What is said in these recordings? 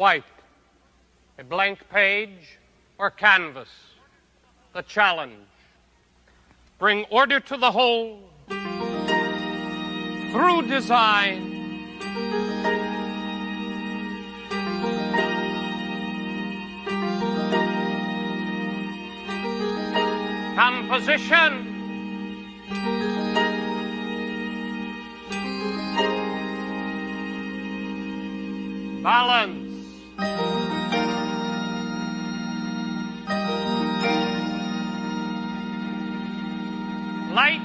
white, a blank page, or canvas. The challenge. Bring order to the whole through design. Composition. Balance. Light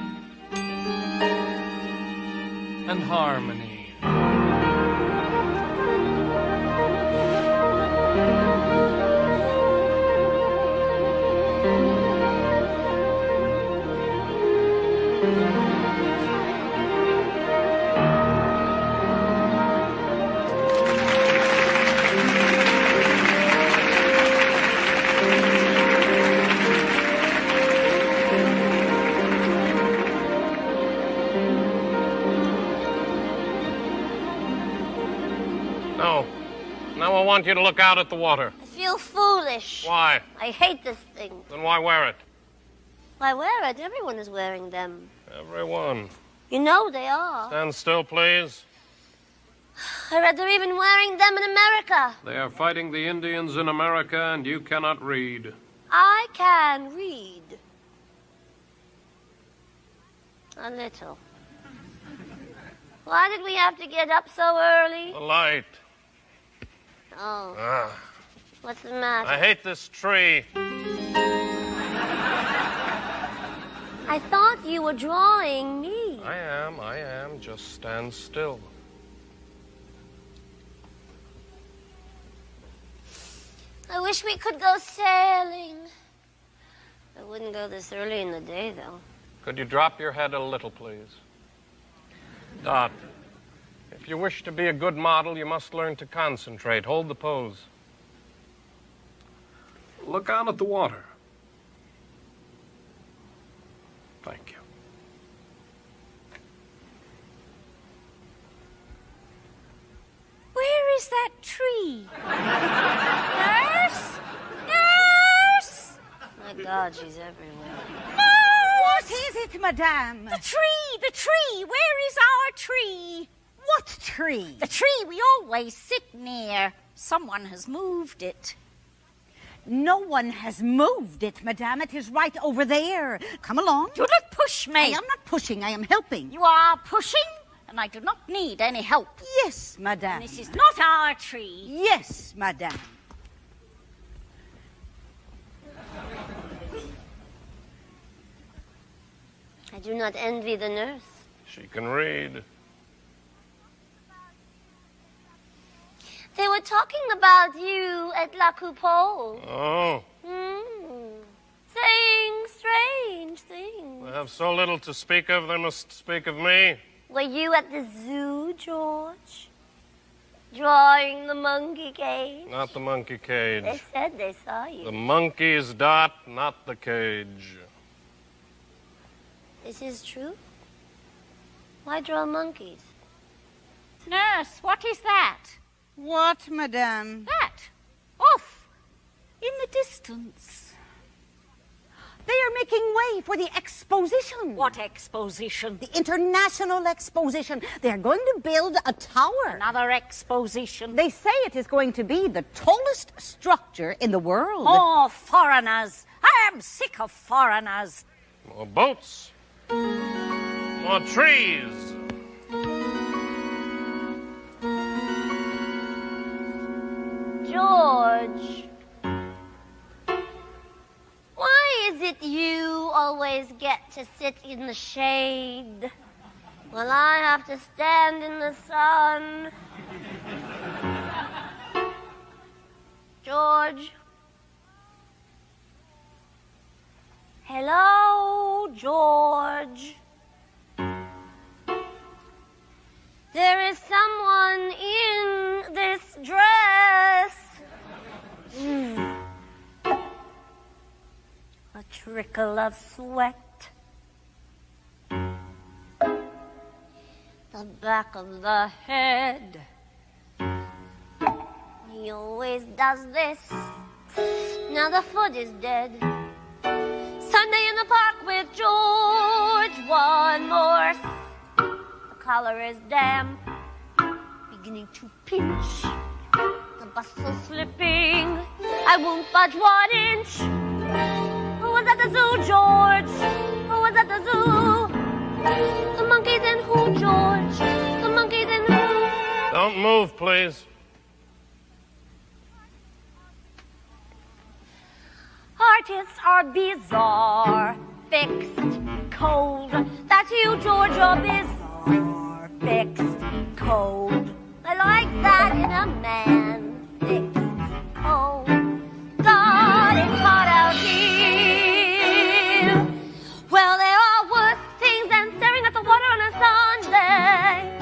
and harmony. Now I want you to look out at the water. I feel foolish. Why? I hate this thing. Then why wear it? Why wear it? Everyone is wearing them. Everyone. You know they are. Stand still, please. I read they're even wearing them in America. They are fighting the Indians in America, and you cannot read. I can read. A little. Why did we have to get up so early? The light. Oh. What's the matter? I hate this tree. I thought you were drawing me. I am. Just stand still. I wish we could go sailing. I wouldn't go this early in the day, though. Could you drop your head a little, please? Dot, if you wish to be a good model, you must learn to concentrate. Hold the pose. Look out at the water. Thank you. Where is that tree? Nurse? Nurse? My God, she's everywhere. Nurse! What is it, madame? The tree! Where is our tree? What tree? The tree we always sit near. Someone has moved it. No one has moved it, madame. It is right over there. Come along. Do not push me. I am not pushing. I am helping. You are pushing, and I do not need any help. Yes, madame. This is not our tree. Yes, madame. I do not envy the nurse. She can read. They were talking about you at La Coupole. Oh. Saying strange things. They have so little to speak of, they must speak of me. Were you at the zoo, George? Drawing the monkey cage? Not the monkey cage. They said they saw you. The monkeys, Dot, not the cage. This is true? Why draw monkeys? Nurse, what is that? What, madame? That. Off. In the distance. They are making way for the exposition. What exposition? The international exposition. They are going to build a tower. Another exposition. They say it is going to be the tallest structure in the world. More foreigners. I am sick of foreigners. More boats. More trees. George, why is it you always get to sit in the shade while I have to stand in the sun? George? Hello, George. There is someone in this dress. A trickle of sweat. The back of the head. He always does this. Now the foot is dead. Sunday in the park with George. One more. The collar is damp, beginning to pinch. The bustle slipping. I won't budge 1 inch. Who was at the zoo, George? Who was at the zoo? The monkeys and who, George? The monkeys and who? Don't move, please. Artists are bizarre, fixed, cold. That's you, George, you're bizarre, fixed, cold. I like that in a man, fixed, cold. God, it's hot out here. Well, there are worse things than staring at the water on a Sunday.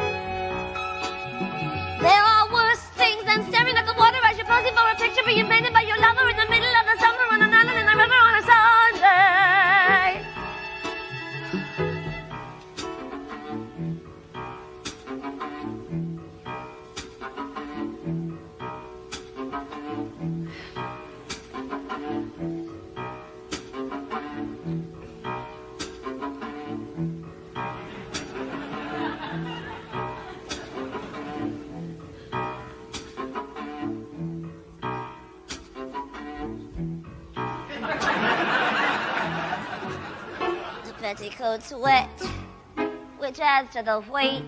There are worse things than staring at the water as you're posing for a picture being painted by your lover in the middle of the summer on an island in the river on a Sunday. Petticoats wet, which adds to the weight.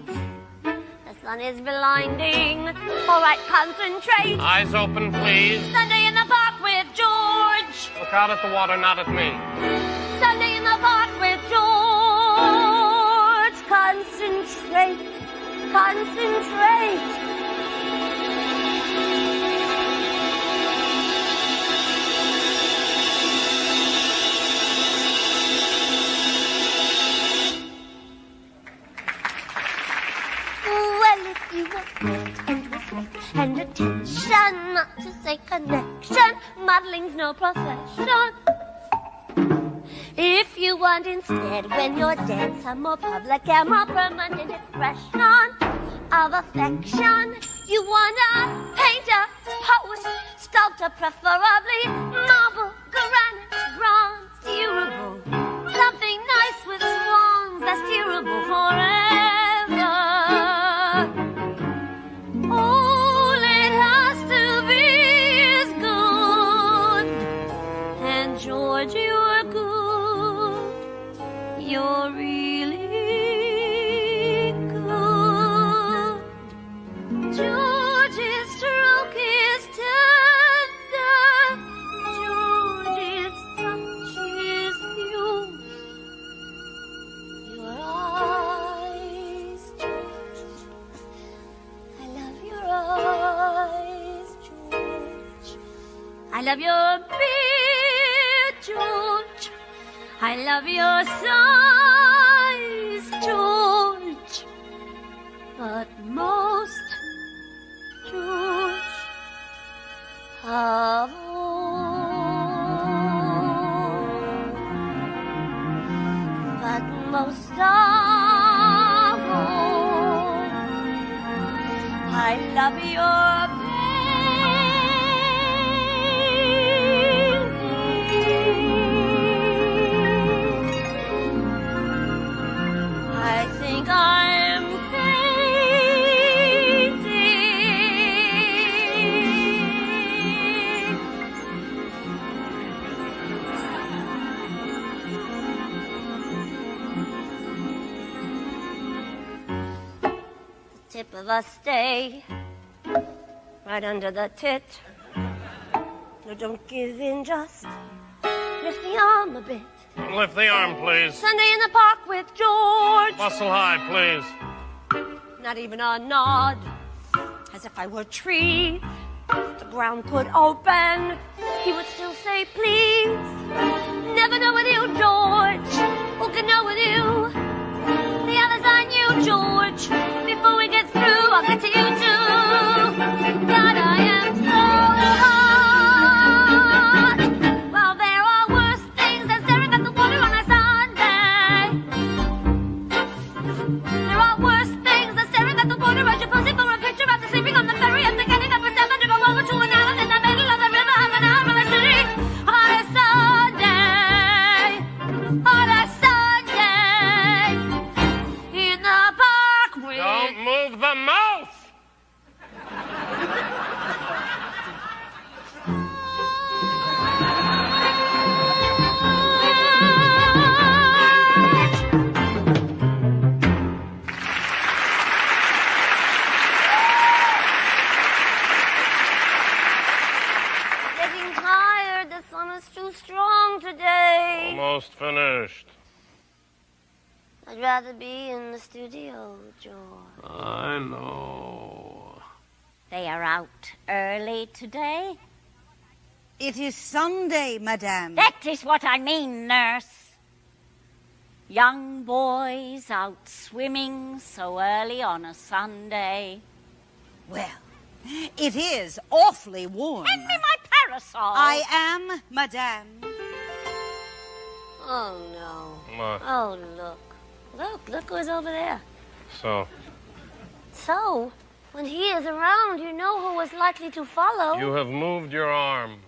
The sun is blinding. All right, concentrate. Eyes open, please. Sunday in the park with George. Look out at the water, not at me. Sunday in the park with George. Concentrate. Concentrate. You want and respect and attention, not to say connection. Modeling's no profession. If you want instead, when you're dead, some more public and more permanent expression of affection, you wanna paint a poet, sculptor, preferably marble, granite, bronze, durable, something nice with swans that's durable forever. All it has to be is good. And George, you're good. You're really good. George's stroke is tender. George's touch is new. Your eyes, George. I love your eyes, George. I love your beard, George. I love your size, George. But most, George, of all. But most of all, I love your baby. I think I'm fainting. The tip of a stay. Right under the tit. No, don't give in, just lift the arm a bit. Lift the arm, please. Sunday in the park with George. Muscle high, please. Not even a nod, as if I were a tree. The ground could open, he would still say please. Never know with you, George. Who can know with you? The others on you, George. Before we get through, I'll get to you too. God, I am so hot. Well, there are worse things than staring at the water on a Sunday. There are worse things than staring at the water as you're posing for a picture after sleeping on the ferry and getting up at 7 to go over to a song today. Almost finished. I'd rather be in the studio, George. I know. They are out early today. It is Sunday, madame. That is what I mean, nurse. Young boys out swimming so early on a Sunday. Well, it is awfully warm. Hand me my parasol. I am, madame. Oh, no. What? Oh, look. Look who's over there. So, So, when he is around, you know who is likely to follow. you have moved your arm.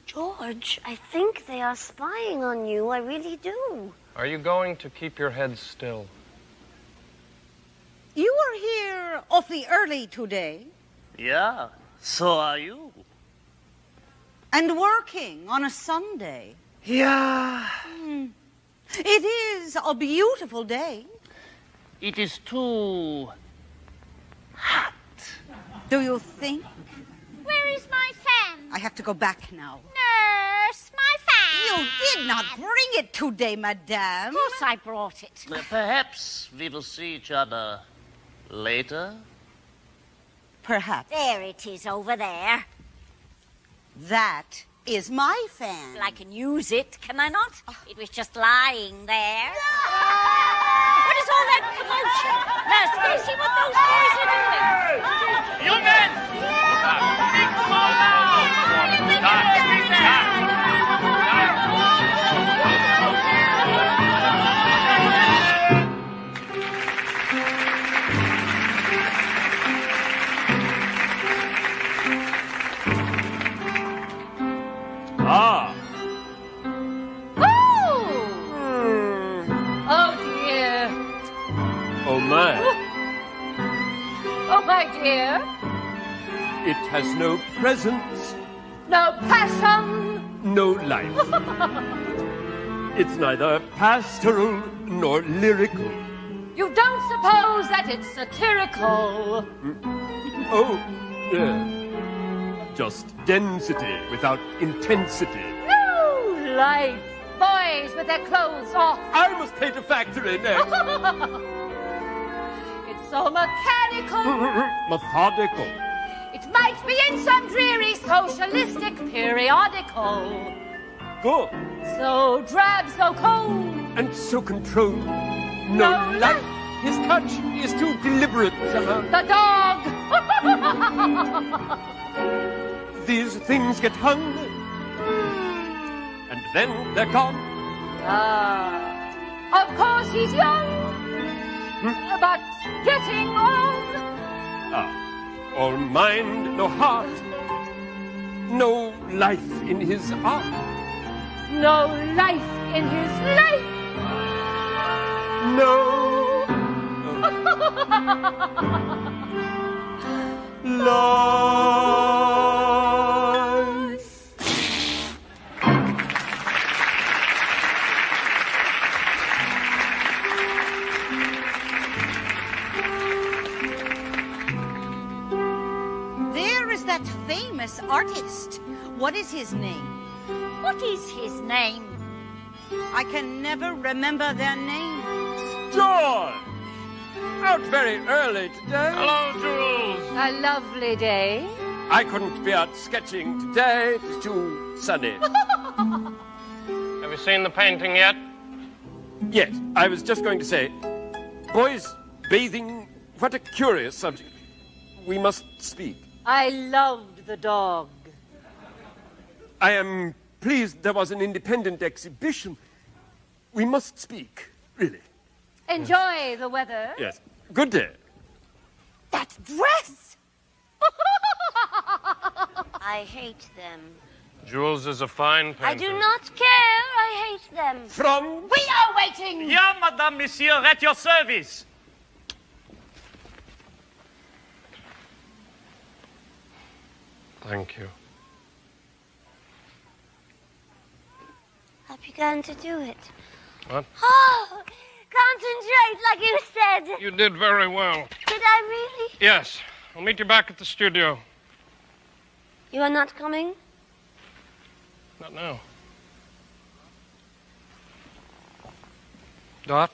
George, I think they are spying on you. I really do. Are you going to keep your head still? You are here awfully early today Yeah, so are you. and working on a Sunday. Yeah. It is a beautiful day. It is too hot. Do you think? Where is my fan? I have to go back now. Nurse, my fan. You did not bring it today, madame. Of course I brought it. Perhaps we will see each other later. Perhaps. There it is over there. That is my fan. I can use it, can I not? It was just lying there. What is all that commotion? Nurse, can you see what those boys are doing? You men! Big small now! Ah, Oh, dear. oh my. Oh, my dear. It has no presence, No passion. no life. It's neither pastoral nor lyrical. You don't suppose that it's satirical. Oh, just density without intensity. No life. Boys with their clothes off. I must paint a factory next. It's so mechanical. Methodical. It might be in some dreary socialistic periodical. Good. So drab, so cold. And so controlled. No No life. His touch is too deliberate somehow. The dog. These things get hung. And then they're gone. Of course he's young. But getting on. All mind, no heart. No life in his art. No life in his life. No life. There is that famous artist. What is his name? What is his name? I can never remember their names. George! Out very early today. Hello, Jules. A lovely day. I couldn't be out sketching today. It's too sunny. Have you seen the painting yet? Yes, I was just going to say, boys bathing, what a curious subject. We must speak. I loved the dog. I am pleased there was an independent exhibition. We must speak, really. Enjoy the weather. Yes. Good day. That dress! I hate them. Jules is a fine painter. I do not care. I hate them. From We are waiting. Yeah, Madame, Monsieur, at your service. Thank you. I began to do it. What? Oh, concentrate like you said. You did very well. Did I really? Yes. I'll meet you back at the studio. You are not coming? Not now. Dot,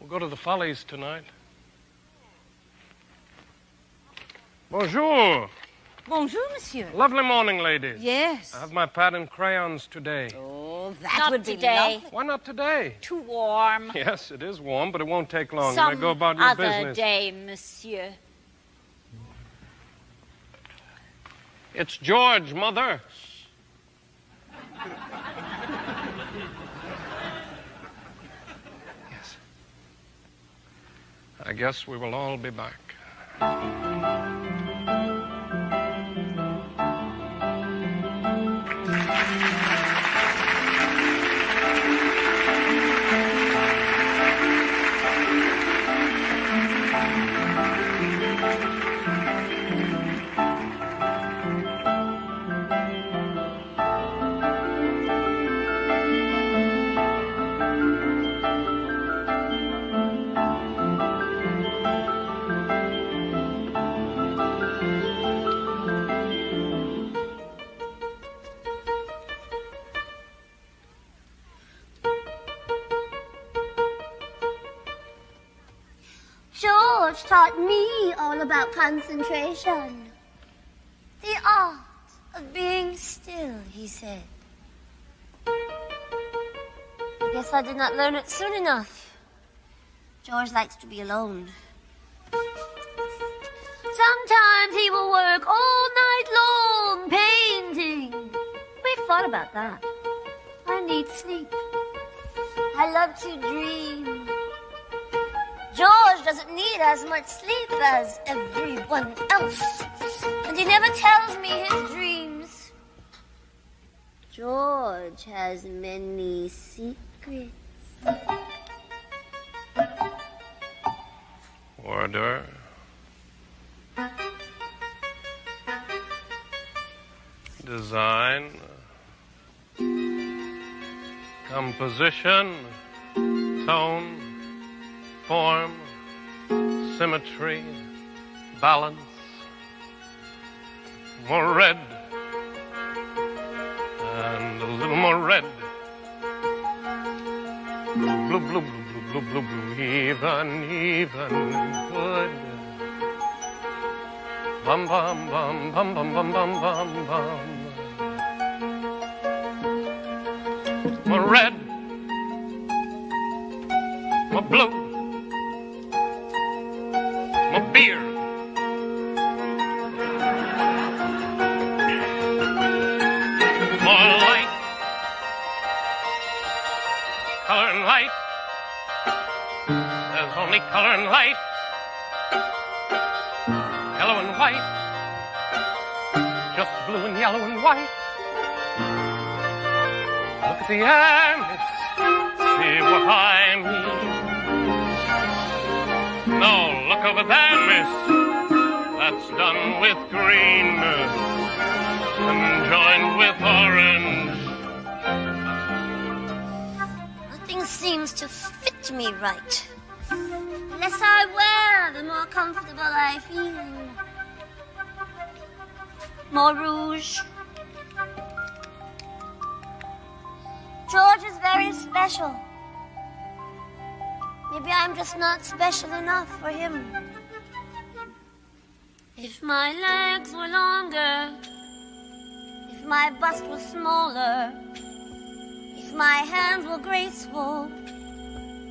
we'll go to the Follies tonight. Bonjour. Bonjour, monsieur. Lovely morning, ladies. Yes. I have my pad and crayons today. Oh, that Not would be today. lovely. Why not today? Too warm. Yes, it is warm, but it won't take long. Some You may go about your other business. day, monsieur. It's George, Mother. Yes. I guess we will all be back. George taught me all about concentration. The art of being still, he said. I guess I did not learn it soon enough. George likes to be alone. Sometimes he will work all night long painting. We thought about that. I need sleep. I love to dream. George doesn't need as much sleep as everyone else. And he never tells me his dreams. George has many secrets. Order. Design. Composition. Tone. Form, symmetry, balance, more red, and a little more red. Blue, blue, blue, blue, blue, blue, blue, even, good. Bum, bum, bum, bum, bum, bum, bum, bum, bum. More red, more blue. More beer. More light. Color and light. There's only color and light. Yellow and white. Just blue and yellow and white. Look at the air, miss. See what I mean. No, look over there, miss. That's done with green and joined with orange. Nothing seems to fit me right. The less I wear, the more comfortable I feel. More rouge. George is very special. Maybe I'm just not special enough for him. If my legs were longer, if my bust was smaller, if my hands were graceful,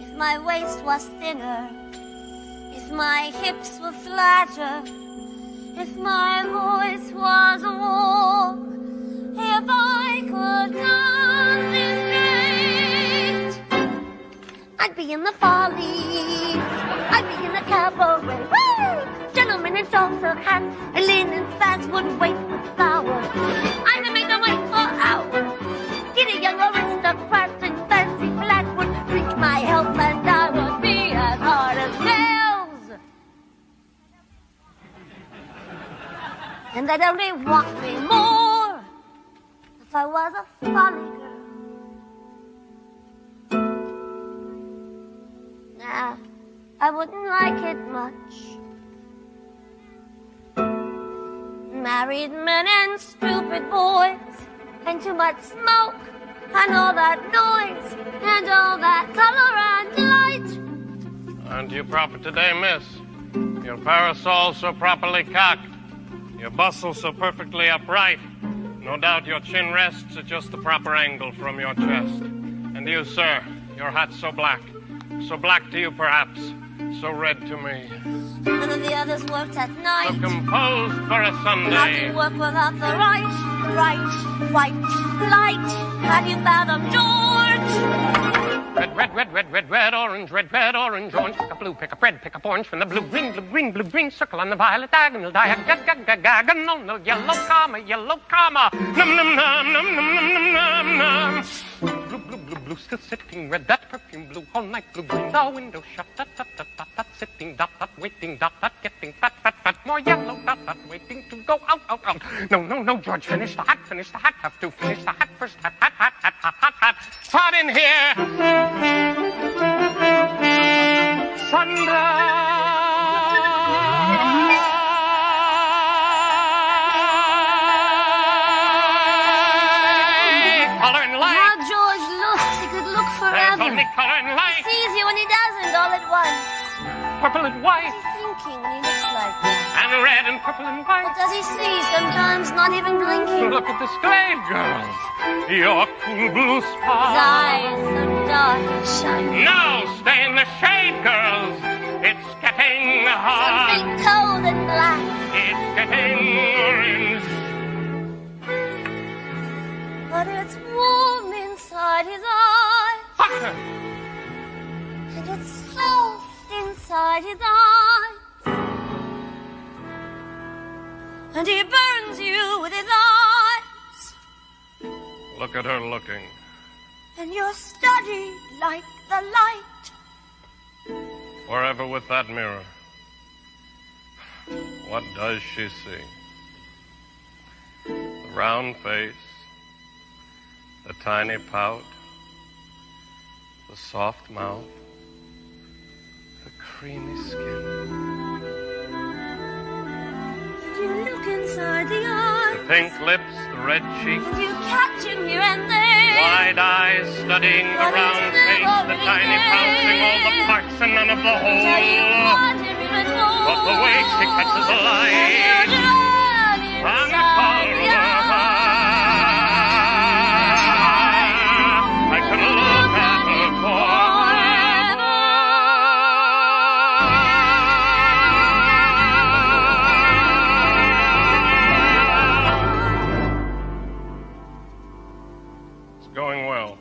if my waist was thinner, if my hips were flatter, if my voice was warm, if I could concentrate, I'd be in the Follies, I'd be in the cabaret. Woo! Gentlemen in short silk hats and linen spats wouldn't wait with flowers. I'd make them wait for hours. Giddy young aristocrats in fancy flats would reach my help, and I would be as hard as nails. And they'd only want me more if I was a folly girl. Nah, I wouldn't like it much. Married men and stupid boys and too much smoke and all that noise, and all that color and light. Aren't you proper today, miss? Your parasol so properly cocked, your bustle so perfectly upright. No doubt your chin rests at just the proper angle from your chest. And you, sir, your hat so black to you perhaps, so red to me. None of the others worked at night. So composed for a How Sunday. to work without the right, white light. Have you fathom George? Red, orange, orange. Pick up blue, pick up red, pick up orange from the blue, green. Circle on the violet, diagonal, diagonal, yellow comma. Num. Blue, still sitting, red, that perfume, blue, all night, blue, green, the window shut, sitting, waiting, getting fat, more yellow, waiting to go out. No, George, finish the hat, have to finish the hat first, hat, hot in here. Color and light. How George looks, he could look There's forever. only color and light. Sees you when he doesn't all at once. Purple and white. Thinking when he looks like that. And red and purple and What white. does he see? Sometimes not even blinking. Look at the glade, girls. Your cool blue His spot. eyes so dark and shiny. No, stay in the shade, girls. It's getting hot. Something cold and black. It's getting orange. But it's warm inside his eyes. Hotter. And it's soft inside his eyes. And he burns you with his eyes. Look at her looking. And you're studied like the light. Forever with that mirror. What does she see? The round face, the tiny pout, the soft mouth, the creamy skin. And you look inside the eyes. The pink lips, the red cheeks, And you catch him here and there. wide eyes studying the round face, the tiny pouncing all the parts and none of the Until you whole. want him even more. But the way she catches the light And you're drawn on the inside the eyes. I could look at her forever. It's going well.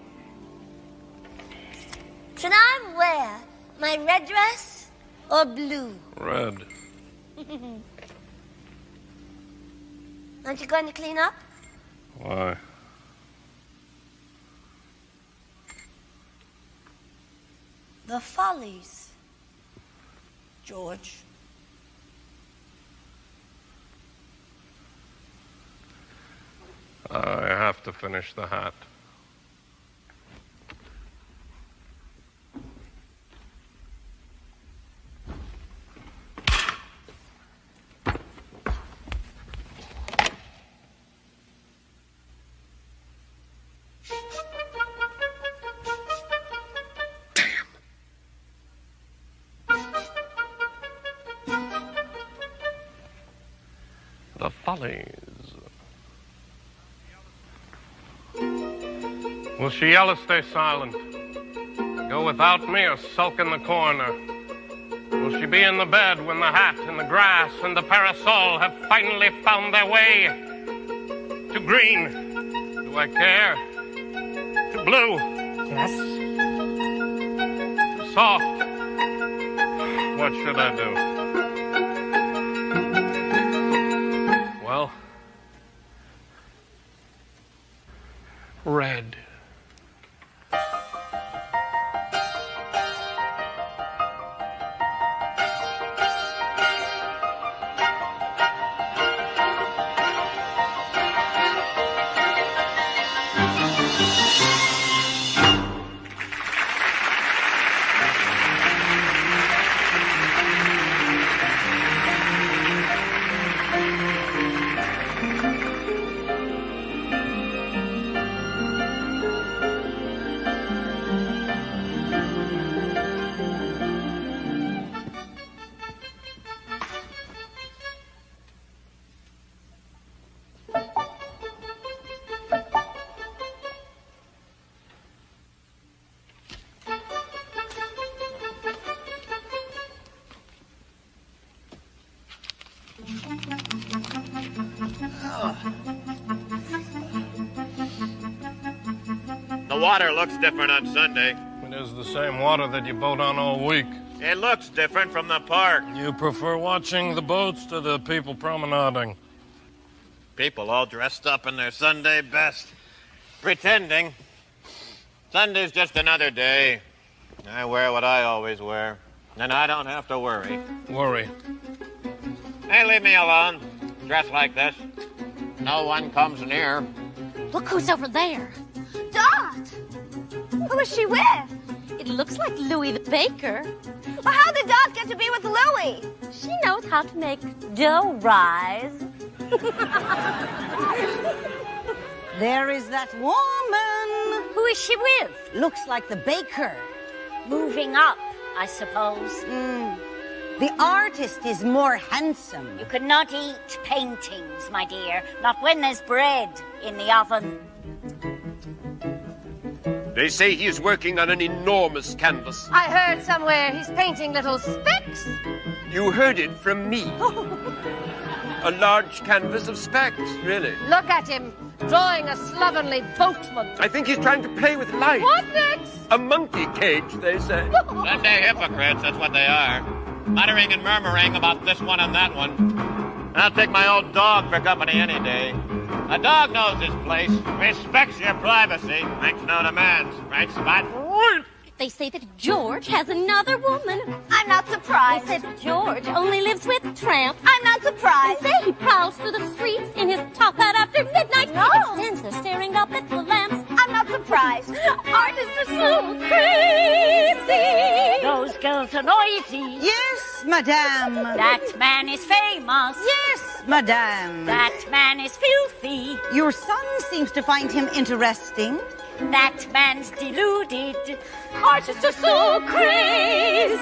Should I wear my red dress or blue? Red. Aren't you going to clean up? Why? The Follies, George. I have to finish the hat. The Follies. Will she yell or stay silent? Go without me or sulk in the corner? Will she be in the bed when the hat and the grass and the parasol have finally found their way to green? Do I care? To blue? Yes? To soft? What should I do? Well, red. The water looks different on Sunday. It is the same water that you boat on all week. It looks different from the park. You prefer watching the boats to the people promenading? People all dressed up in their Sunday best. Pretending. Sunday's just another day. I wear what I always wear. And I don't have to worry. Worry. Hey, leave me alone. Dressed like this. No one comes near. Look who's over there. Dot! Who is she with? It looks like Louis the baker. Well, how did Dot get to be with Louie? She knows how to make dough rise. There is that woman. Who is she with? Looks like the baker. Moving up, I suppose. The artist is more handsome. You could not eat paintings, my dear. Not when there's bread in the oven. They say he is working on an enormous canvas. I heard somewhere he's painting little specks. You heard it from me. A large canvas of specks, really. Look at him, drawing a slovenly boatman. I think he's trying to play with light. What next? A monkey cage, they say. Sunday hypocrites, that's what they are. Muttering and murmuring about this one and that one. I'll take my old dog for company any day. A dog knows his place, respects your privacy, makes no demands. Right, Spot? They say that George has another woman. I'm not surprised. They said George only lives with tramps. I'm not surprised. They say he prowls through the streets in his top hat after midnight. No. And stands there staring up at the lamps. I'm not surprised. Artists are so crazy. Those girls are noisy. Yes, madame. That man is famous. Yes, madame. That man is filthy. Your son seems to find him interesting. That man's deluded. Artists are so crazy.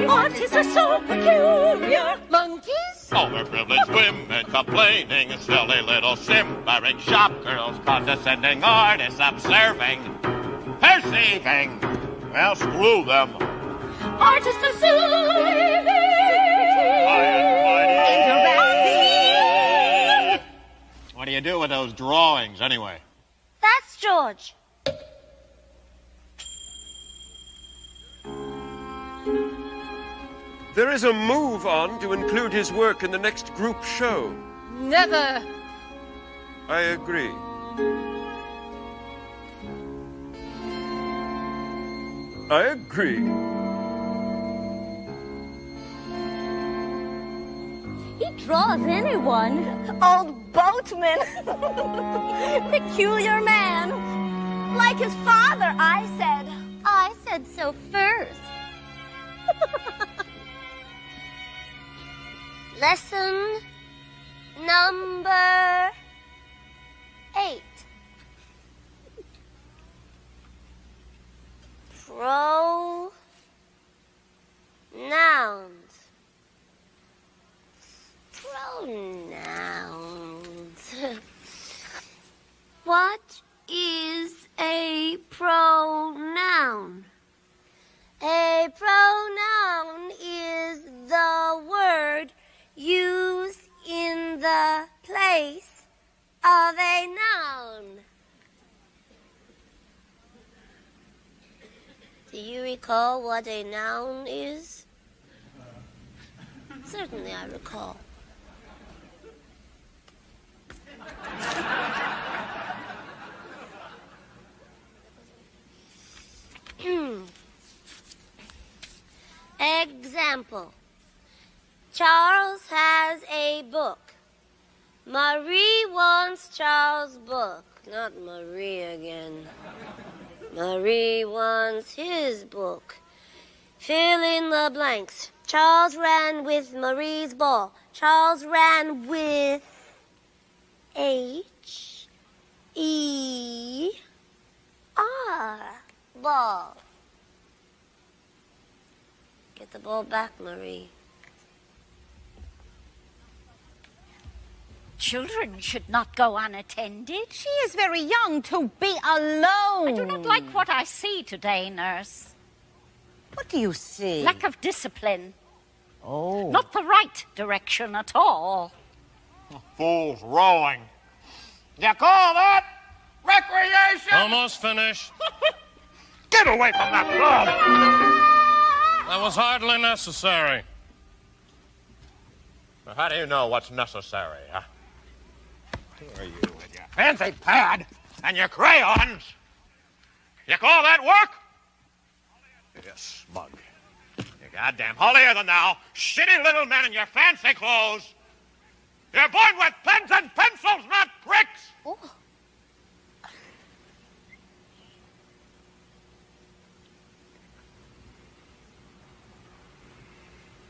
Artists are so peculiar. Monkeys? Overprivileged women complaining, silly little simpering shop girls, condescending artists observing, perceiving. Well, screw them. Artists are so What do you do with those drawings, anyway? That's George. There is a move on to include his work in the next group show. Never. I agree. I agree. He draws anyone. Old boatman. Peculiar man. Like his father, I said. I said so first. Lesson number 8. Pronouns. Pronouns. What is a pronoun? A pronoun is the word used in the place of a noun. Do you recall what a noun is? Certainly I recall. Example. Charles has a book. Marie wants Charles' book. Not Marie again. Marie wants his book. Fill in the blanks. Charles ran with Marie's ball. Charles ran with H-E-R. Ball. Get the ball back, Marie. Children should not go unattended. She is very young to be alone. I do not like what I see today, nurse. What do you see? Lack of discipline. Oh. Not the right direction at all. Fool's rowing. You call that Recreation! Almost finished. Get away from that dog! That was hardly necessary. Now, how do you know what's necessary, huh? Who are you with your fancy pad and your crayons? You call that work? You smug. You goddamn holier than thou, shitty little men in your fancy clothes. You're born with pens and pencils, not bricks! Oh.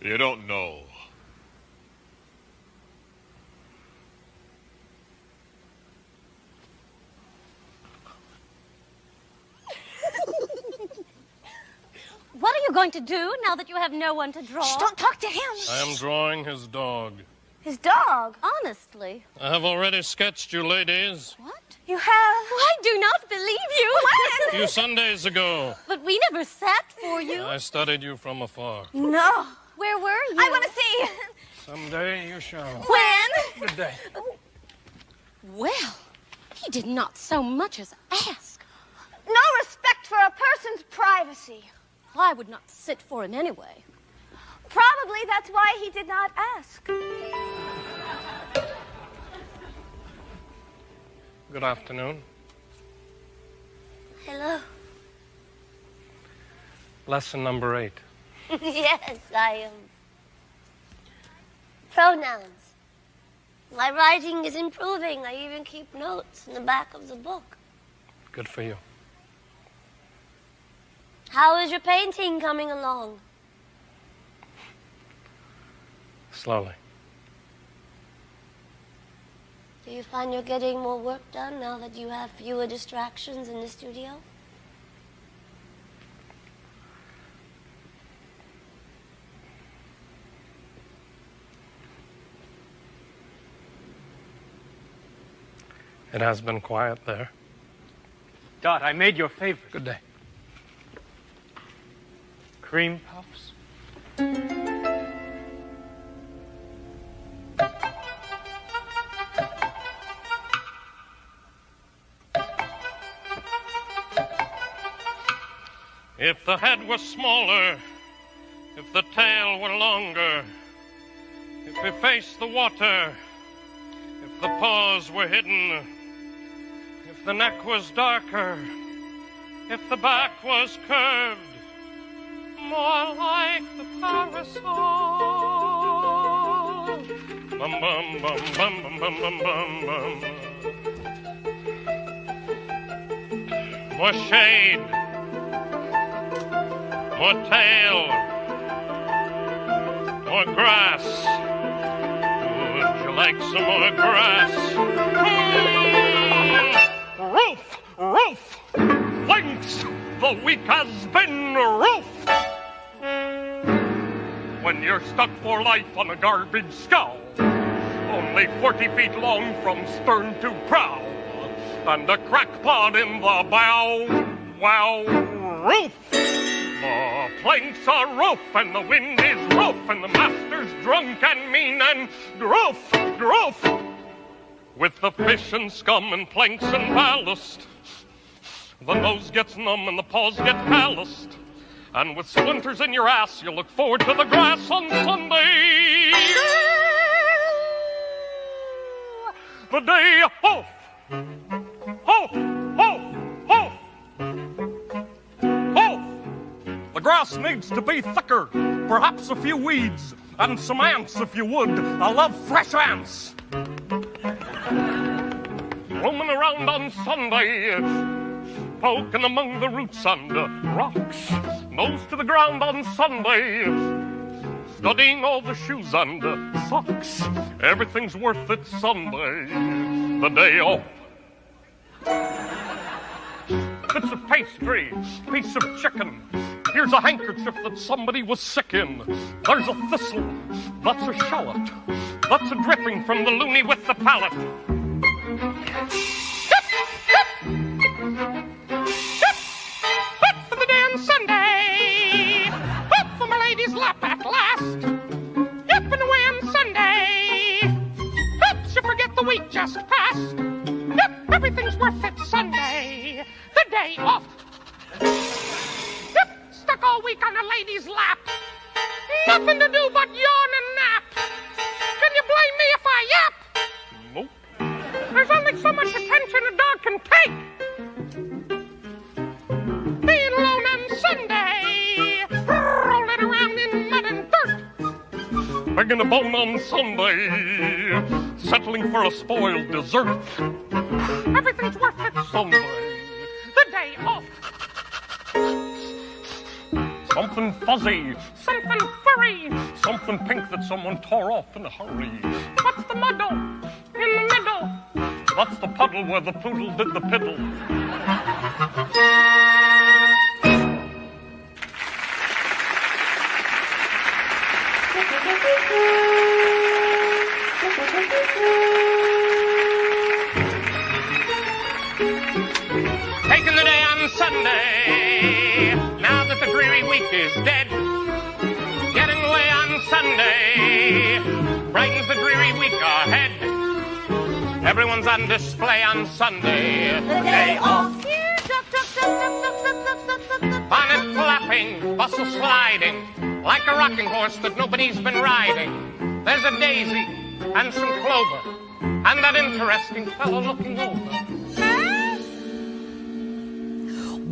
You don't know. What are you going to do now that you have no one to draw? Shh, don't talk to him. I am drawing his dog. His dog. Honestly. I have already sketched you, ladies. What? You have? I do not believe you. A few Sundays ago. But we never sat for you. I studied you from afar. No. Where were you? I want to see. Someday you shall. When? Good day. Well, he did not so much as ask. No respect for a person's privacy. I would not sit for him anyway. Probably that's why he did not ask. Good afternoon. Hello. Lesson number 8. Yes, I am. Pronouns. My writing is improving. I even keep notes in the back of the book. Good for you. How is your painting coming along? Slowly. Do you find you're getting more work done now that you have fewer distractions in the studio? It has been quiet there. Dot, I made your favorite. Good day. Cream puffs. If the head were smaller, if the tail were longer, if we faced the water, if the paws were hidden, if the neck was darker, if the back was curved, more like the parasol. Bum bum bum bum bum bum bum bum bum. More shade, more tail, more grass. Would you like some more grass? Roof! Roof! Thanks! The week has been roof! When you're stuck for life on a garbage scow, only 40 feet long from stern to prow, and a crackpot in the bow, wow, roof! The planks are roof, and the wind is roof, and the master's drunk and mean and roof, roof! With the fish and scum and planks and ballast, the nose gets numb and the paws get calloused. And with splinters in your ass, you look forward to the grass on Sunday. The day off. Ho, ho, ho. Ho. The grass needs to be thicker, perhaps a few weeds, and some ants if you would. I love fresh ants. Roaming around on Sunday, poking among the roots and rocks, nose to the ground on Sunday, studying all the shoes and socks. Everything's worth it Sunday, the day off. Bits of pastry, piece of chicken. Here's a handkerchief that somebody was sick in. There's a thistle, that's a shallot, that's a dripping from the loony with the palate. Hip for the day on Sunday. Hip for my lady's lap at last. Hip and away on Sunday. Hip, you forget the week just passed. Hip, everything's worth it Sunday. day off. Yep, stuck all week on a lady's lap. Nothing to do but yawn and nap. Can you blame me if I yap? Nope. There's only so much attention a dog can take. Being alone on Sunday, rolling around in mud and dirt. Begging a bone on Sunday, settling for a spoiled dessert. Everything's worth it Sunday, the day off. something fuzzy, Something furry. something pink that someone tore off in a hurry. What's the muddle in the middle? That's the puddle where the poodle did the piddle. Taking the day on Sunday, now that the dreary week is dead. Getting away on Sunday brightens the dreary week ahead. Everyone's on display on Sunday. The day off. Bonnet flapping, bustle sliding, like a rocking horse that nobody's been riding. There's a daisy and some clover, and that interesting fellow looking over.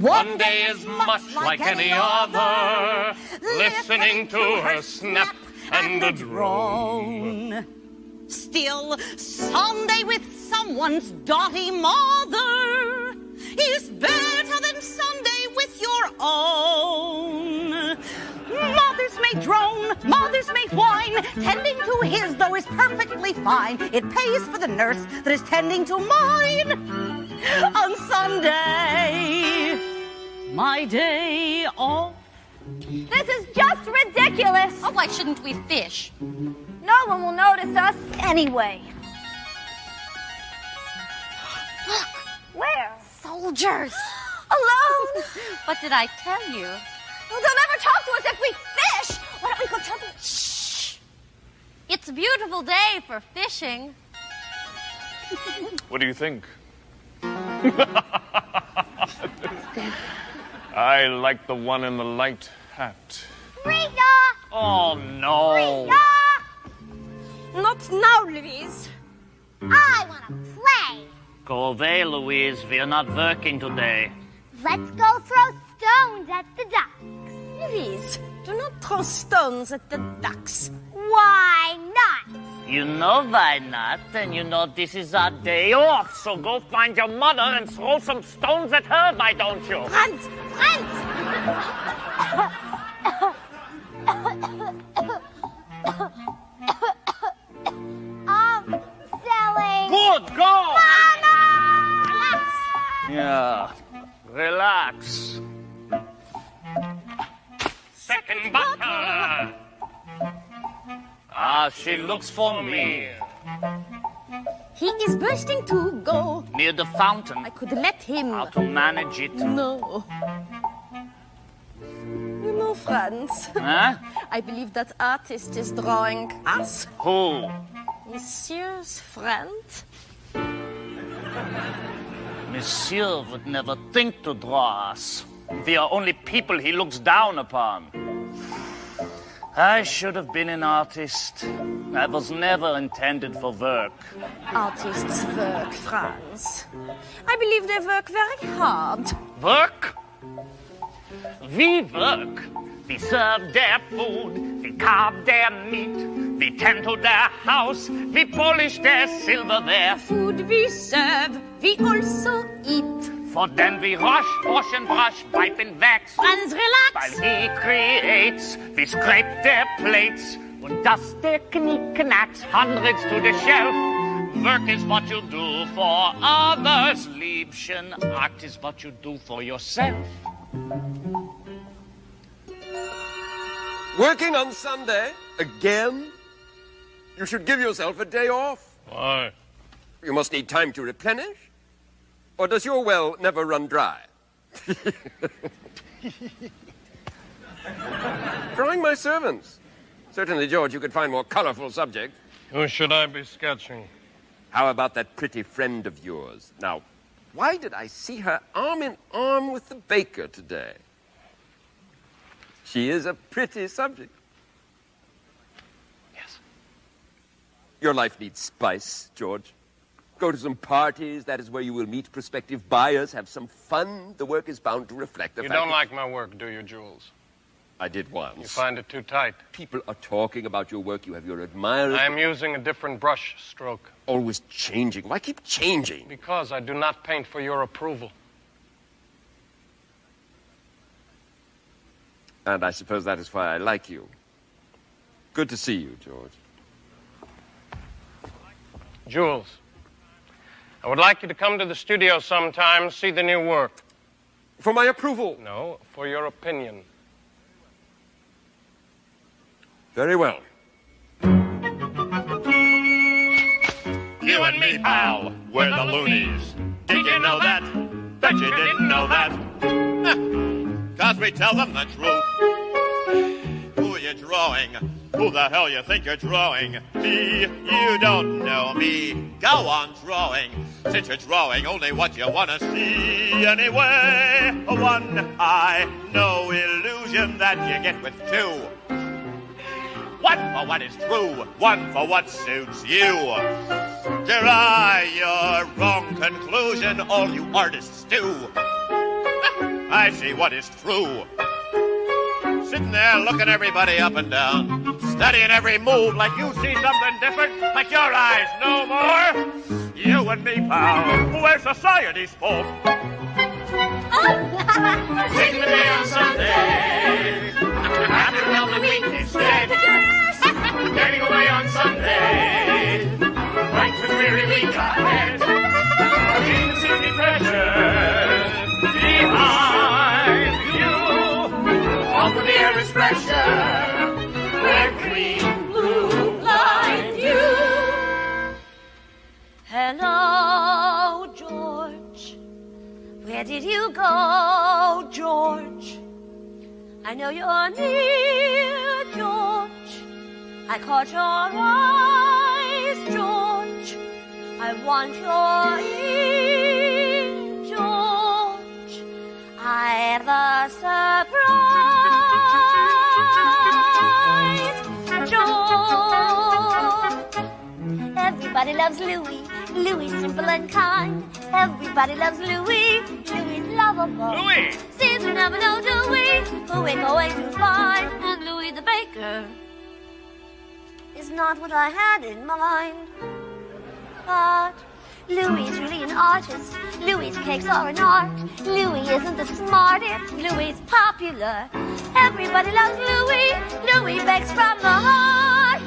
One day is much like any other, listening to her snap and a drone. Still, Sunday with someone's dotty mother is better than Sunday with your own. Mothers may drone, mothers may whine, tending to his though is perfectly fine. It pays for the nurse that is tending to mine on Sunday, my day off. This is just ridiculous. Oh, why shouldn't we fish? No one will notice us anyway. Look, Where? soldiers. Alone? What did I tell you? Well, they'll never talk to us if we fish. Why don't we go tell them? Shh. It's a beautiful day for fishing. What do you think? I like the one in the light hat. Rita! Oh, no. Rita! Not now, Louise. I want to play. Go away, Louise. We are not working today. Let's go throw stones at the ducks. Louise, do not throw stones at the ducks. Why not? You know why not, and you know this is our day off, so go find your mother and throw some stones at her, why don't you? Franz! Franz! I'm selling. Good, go! Relax. Yeah, relax. Second butter. Ah, she looks for me. He is bursting to go. Near the fountain. I could let him. How to manage it? No. You know, Franz, Huh? I believe that artist is drawing us. Who? Monsieur's friend. Monsieur would never think to draw us. We are only people he looks down upon. I should have been an artist. I was never intended for work. Artists work, Franz. I believe they work very hard. Work? We work. We serve their food. We carve their meat. We tend to their house. We polish their silverware. Food we serve, we also eat. For then we wash and brush, wipe and wax. Franz, relax. While he creates, we scrape their plates and dust their knickknacks, hundreds to the shelf. Work is what you do for others, Liebchen. Art is what you do for yourself. Working on Sunday? Again? You should give yourself a day off. Why? You must need time to replenish. Or does your well never run dry? Drawing my servants. Certainly, George, you could find more colorful subjects. Who should I be sketching? How about that pretty friend of yours? Now, why did I see her arm in arm with the baker today? She is a pretty subject. Yes. Your life needs spice, George. Go to some parties. That is where you will meet prospective buyers. Have some fun. The work is bound to reflect the fact You don't that- like my work, do you, Jules? I did once. You find it too tight. People are talking about your work. You have your admirers. I am using a different brush stroke. Always changing. Why keep changing? Because I do not paint for your approval. And I suppose that is why I like you. Good to see you, George. Jules, I would like you to come to the studio sometime, see the new work. For my approval? No, for your opinion. Very well. You and me, pal, we're the loonies. Did you know that? Bet you didn't know that. 'Cause we tell them the truth. Who are you drawing? Who the hell you think you're drawing? Me, you don't know me. Go on drawing, since you're drawing only what you want to see. Anyway, one eye, no illusion that you get with two. One for what is true, one for what suits you. Deny your wrong conclusion, all you artists do. I see what is true. Sitting there looking everybody up and down, studying every move like you see something different, like your eyes no more. You and me, pal, we're society's folk. Taking the day on Sunday, after another week instead. Getting away on Sunday, right to dreary week ahead. Leaving the city pressure behind you. Off the air is fresher, where green, blue blind you. Hello, George. Where did you go, George? I know you're near, George. I caught your eyes, George. I want your ear, George. I've a surprise, George. Everybody loves Louis. Louis simple and kind. Everybody loves Louis. Louis lovable. Louis! Seems we never know, do we? Who we're going to find. And Louis the baker is not what I had in mind. But Louis is really an artist. Louis' cakes are an art. Louis isn't the smartest. Louis popular. Everybody loves Louis. Louis bakes from the heart.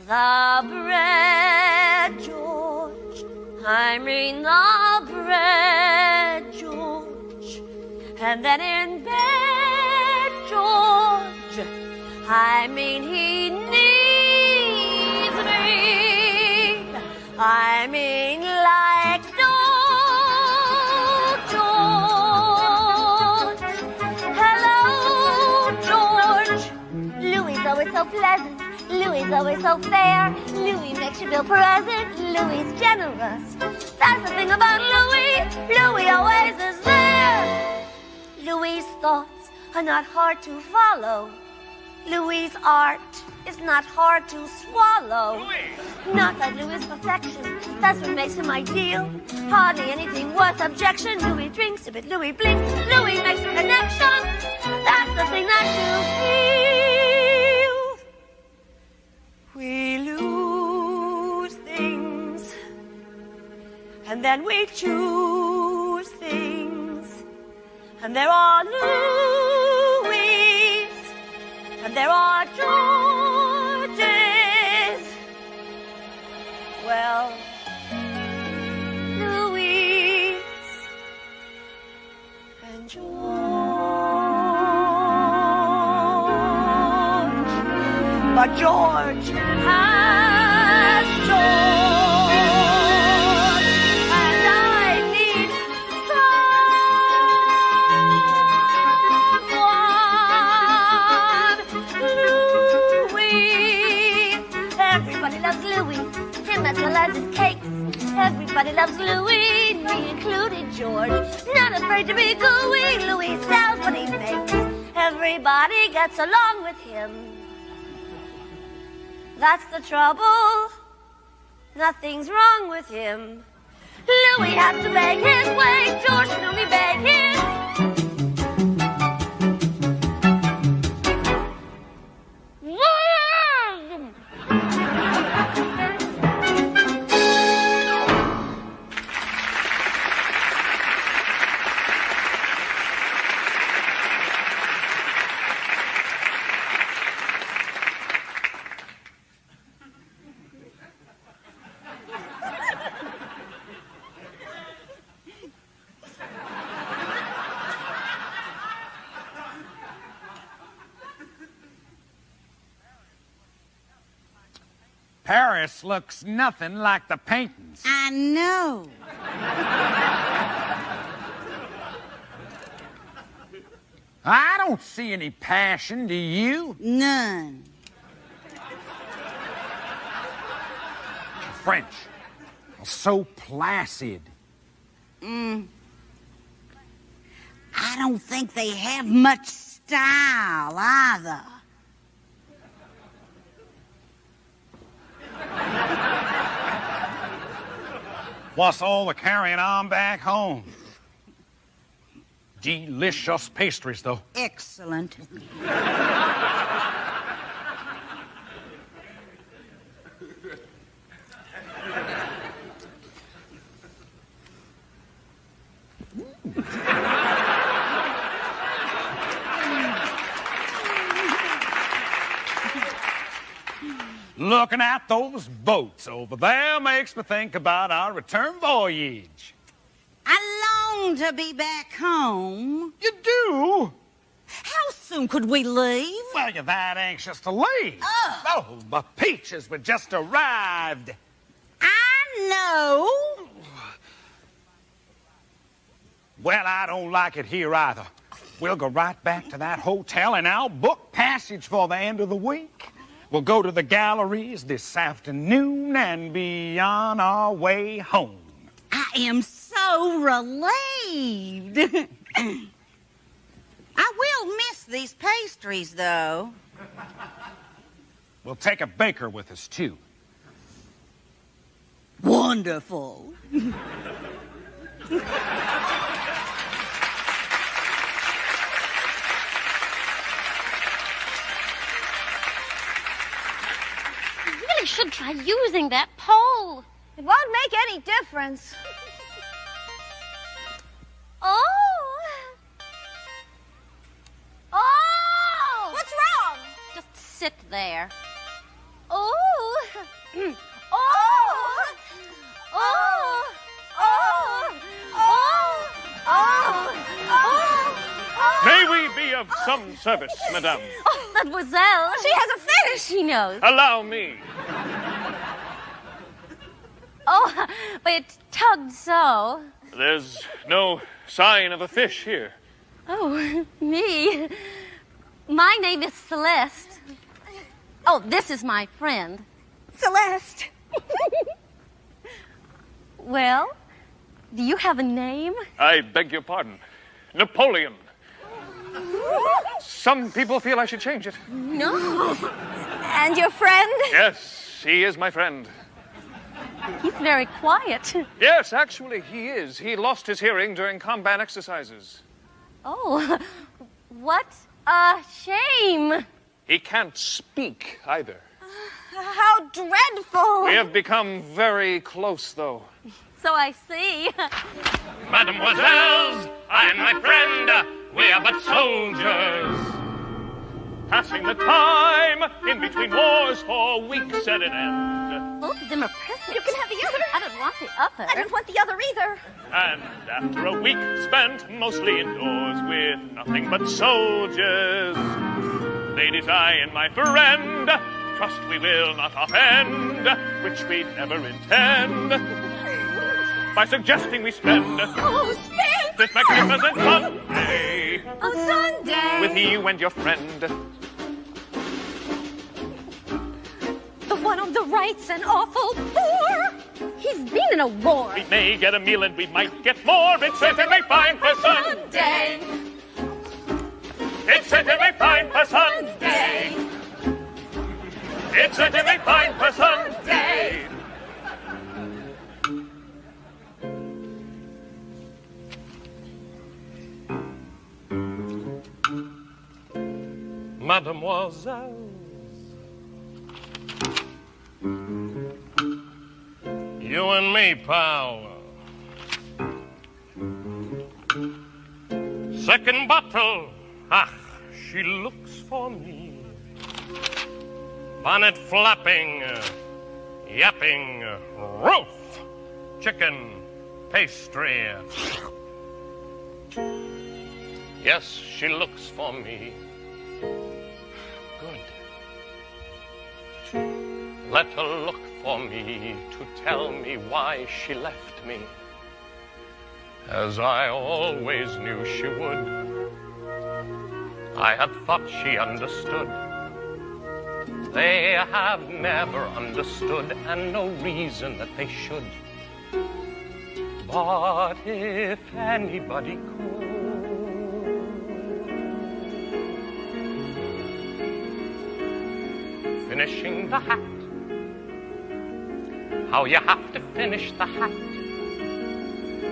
The bread, George. I mean the bread, George. And then in bed, George. I mean he needs me. I mean like no George. Hello, George. Louis is always so pleasant. Louis is always so fair. Louis makes you feel present. Louis is generous. That's the thing about Louis. Louis always is there. Louis' thoughts are not hard to follow. Louis' art is not hard to swallow. Louis! Not that Louis' perfection, that's what makes him ideal. Hardly anything worth objection. Louis drinks a bit, Louis blinks, Louis makes a connection. That's the thing that you feel. We lose things, and then we choose things, and there are Louis. And there are Georges. Well, Louis and George. But George has George. And I need Everybody loves Louis, him as well as his cakes. Everybody loves Louis, Mary included George. Not afraid to be gooey, Louis sells what he makes. Everybody gets along with him. That's the trouble. Nothing's wrong with him. Louis has to beg his way. George can only beg his. Paris looks nothing like the paintings. I know. I don't see any passion, do you? None. French. So placid. I don't think they have much style either. What's all the carrying on back home? Delicious pastries, though. Excellent. Looking at those boats over there makes me think about our return voyage. I long to be back home. You do? How soon could we leave? Well, you're that anxious to leave. Oh, the peaches were just arrived. I know. Well, I don't like it here either. We'll go right back to that hotel and I'll book passage for the end of the week. We'll go to the galleries this afternoon and be on our way home. I am so relieved. I will miss these pastries, though. We'll take a baker with us, too. Wonderful. You should try using that pole. It won't make any difference. Oh! Oh! What's wrong? Just sit there. Oh! Oh! Oh! Oh! Oh! Oh! Oh! May we be of some service, madame? Oh, mademoiselle. She has a fish. She knows. Allow me. Oh, but it tugged so. There's no sign of a fish here. Oh, me. My name is Celeste. Oh, this is my friend. Celeste. Well, do you have a name? I beg your pardon. Napoleon. Some people feel I should change it. No. And your friend? Yes, he is my friend. He's very quiet. Yes, actually, he is. He lost his hearing during combat exercises. Oh, what a shame. He can't speak either. How dreadful. We have become very close, though. So I see. Mademoiselles, I and my friend, we are but soldiers. Passing the time in between wars for weeks at an end. Both of them are perfect. You can have the other. I don't want the other. I don't want the other either. And after a week spent mostly indoors with nothing but soldiers, ladies, I and my friend trust we will not offend, which we'd never intend, by suggesting we spend this magnificent Sunday A Sunday. with you and your friend. The one on the right's an awful bore. He's been in a war. We may get a meal and we might get more. It's certainly fine for Sunday. It's certainly fine for Sunday. It's certainly fine for Sunday. Mademoiselles, you and me, pal. Second bottle. Ah, she looks for me. Bonnet flapping, yapping, roof, chicken, pastry. Yes, she looks for me. Good. Let her look for me to tell me why she left me, as I always knew she would. I had thought she understood. They have never understood, and no reason that they should. But if anybody could, finishing the hat. How you have to finish the hat.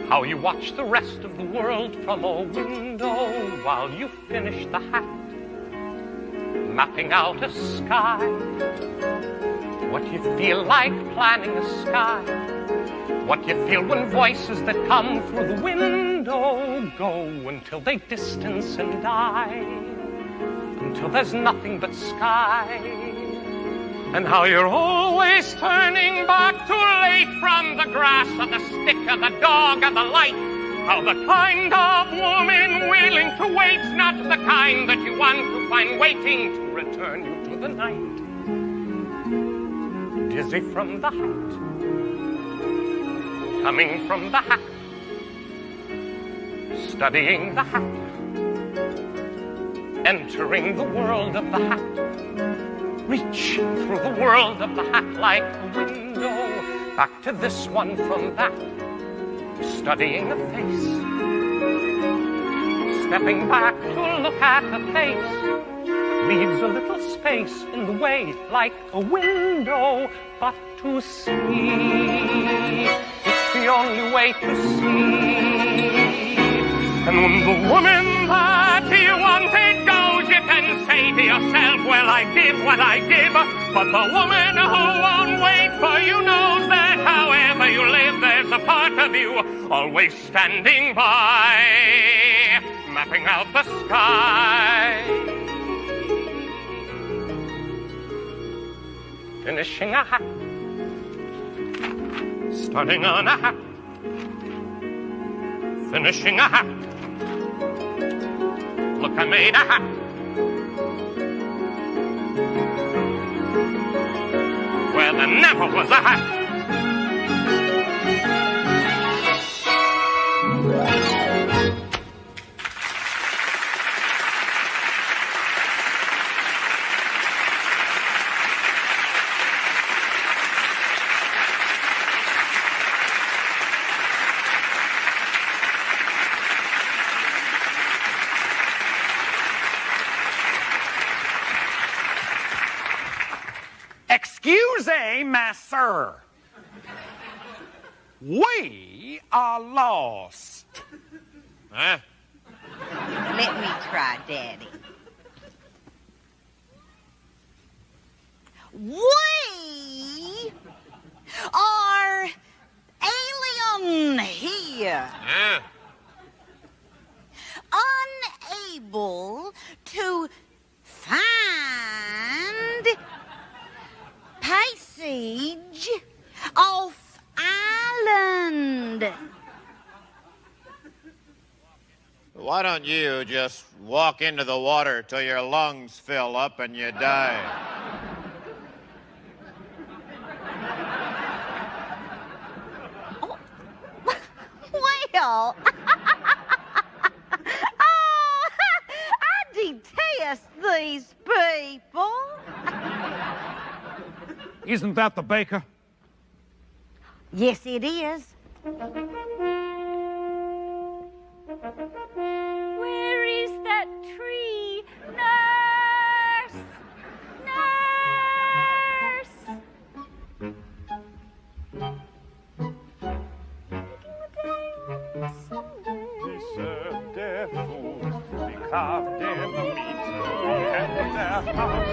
How you watch the rest of the world from a window while you finish the hat. Mapping out a sky. What you feel like planning a sky. What you feel when voices that come through the window go until they distance and die. Until there's nothing but sky. And how you're always turning back too late from the grass or the stick or the dog or the light. How the kind of woman willing to wait's not the kind that you want to find waiting to return you to the night. Dizzy from the hat, coming from the hat, studying the hat, entering the world of the hat. Reach through the world of the hat like a window, back to this one from that, studying a face, stepping back to look at a face, leaves a little space in the way like a window, but to see, it's the only way to see. And when the woman that you wanted goes, you can say to yourself, well, I give what I give. But the woman who won't wait for you knows that however you live, there's a part of you always standing by, mapping out the sky. Finishing a hat, starting on a hat, finishing a hat. Look, I made a hat. Where there never was a hat. Excusez, master. We are lost. Huh? Let me try, Daddy. We are alien here. Yeah. Unable to find passage off island. Why don't you just walk into the water till your lungs fill up and you die? Well, I detest these people. Isn't that the baker? Yes, it is. Where is that tree? Nurse! Nurse! We serve their food, we carve their meat, we handle their hearts.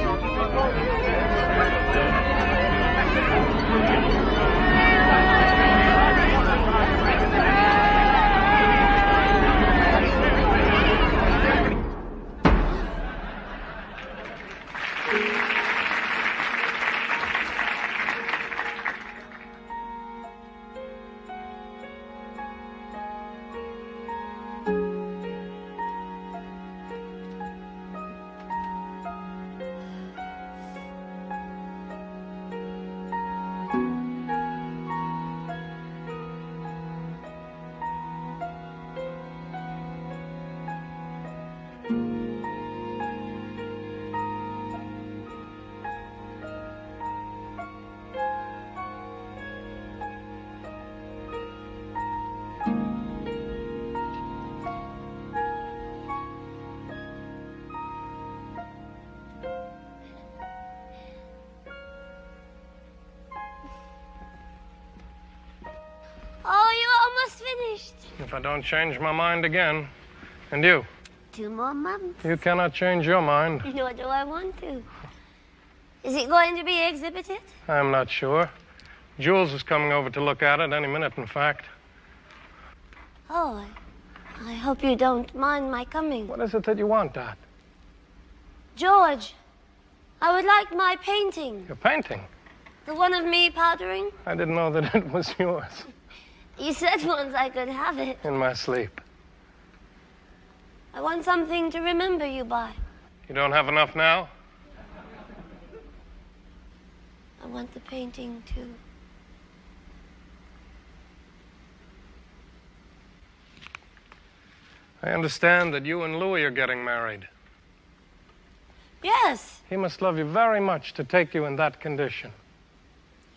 Oh, you're almost finished. If I don't change my mind again. And you? 2 more months. You cannot change your mind. Nor do I want to. Is it going to be exhibited? I'm not sure. Jules is coming over to look at it any minute, in fact. Oh, I hope you don't mind my coming. What is it that you want, Dot? George, I would like my painting. Your painting? The one of me powdering. I didn't know that it was yours. You said once I could have it. In my sleep. I want something to remember you by. You don't have enough now? I want the painting, too. I understand that you and Louis are getting married. Yes, He must love you very much to take you in that condition.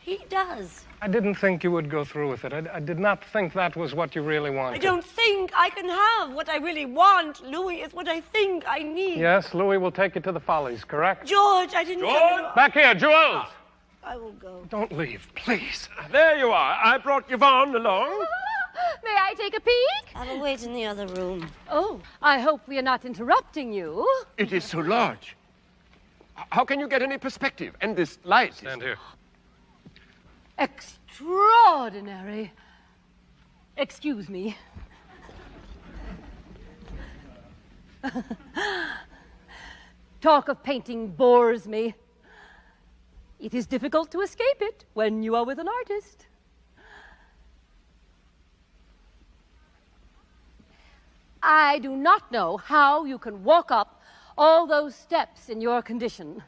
he does. I didn't think you would go through with it. I did not think that was what you really wanted. I don't think I can have what I really want. Louis is what I think I need. Yes, Louis will take you to the Follies, correct? George, I didn't... George! Back here, Jules! I will go. Don't leave, please. There you are. I brought Yvonne along. May I take a peek? I will wait in the other room. Oh, I hope we are not interrupting you. It is so large. How can you get any perspective? And this light. Stand here. Extraordinary. Excuse me. Talk of painting bores me. It is difficult to escape it when you are with an artist. I do not know how you can walk up all those steps in your condition.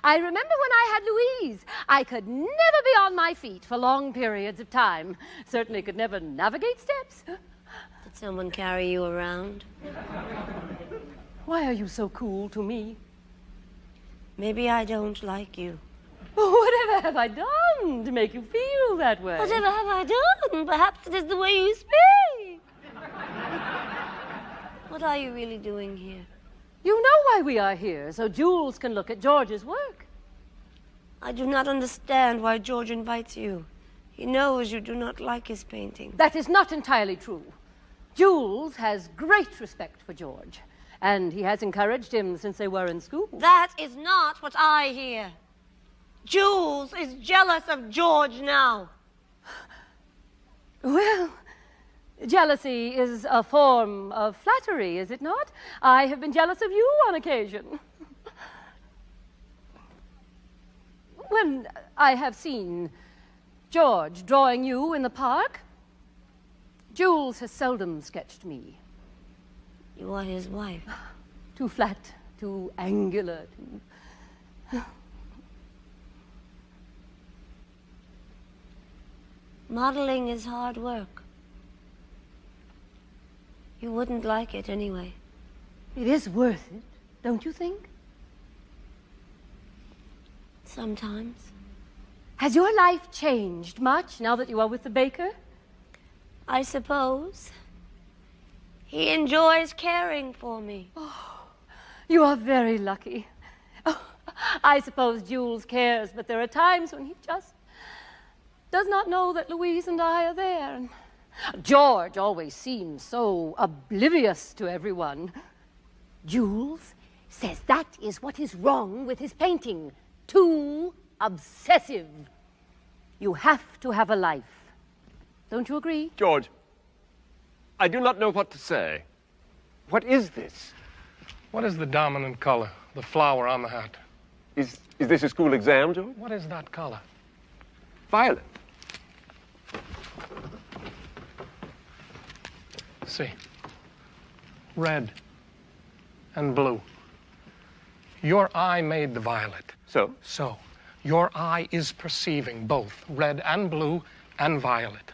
I remember when I had Louise, I could never be on my feet for long periods of time. Certainly could never navigate steps. Did someone carry you around? Why are you so cool to me? Maybe I don't like you. Whatever have I done to make you feel that way? Whatever have I done? Perhaps it is the way you speak. What are you really doing here? You know why we are here, so Jules can look at George's work. I do not understand why George invites you. He knows you do not like his painting. That is not entirely true. Jules has great respect for George, and he has encouraged him since they were in school. That is not what I hear. Jules is jealous of George now. Well, jealousy is a form of flattery, is it not? I have been jealous of you on occasion. When I have seen George drawing you in the park, Jules has seldom sketched me. You are his wife. Too flat, too angular, too... Modeling is hard work. You wouldn't like it anyway. It is worth it, don't you think? Sometimes. Has your life changed much now that you are with the baker? I suppose. He enjoys caring for me. Oh, you are very lucky. Oh, I suppose Jules cares, but there are times when he just does not know that Louise and I are there. And George always seems so oblivious to everyone. Jules says that is what is wrong with his painting. Too obsessive. You have to have a life. Don't you agree? George, I do not know what to say. What is this? What is the dominant color? The flower on the hat. Is this a school exam, George? What is that color? Violet. See. Red and blue. Your eye made the violet. So? So. Your eye is perceiving both red and blue and violet.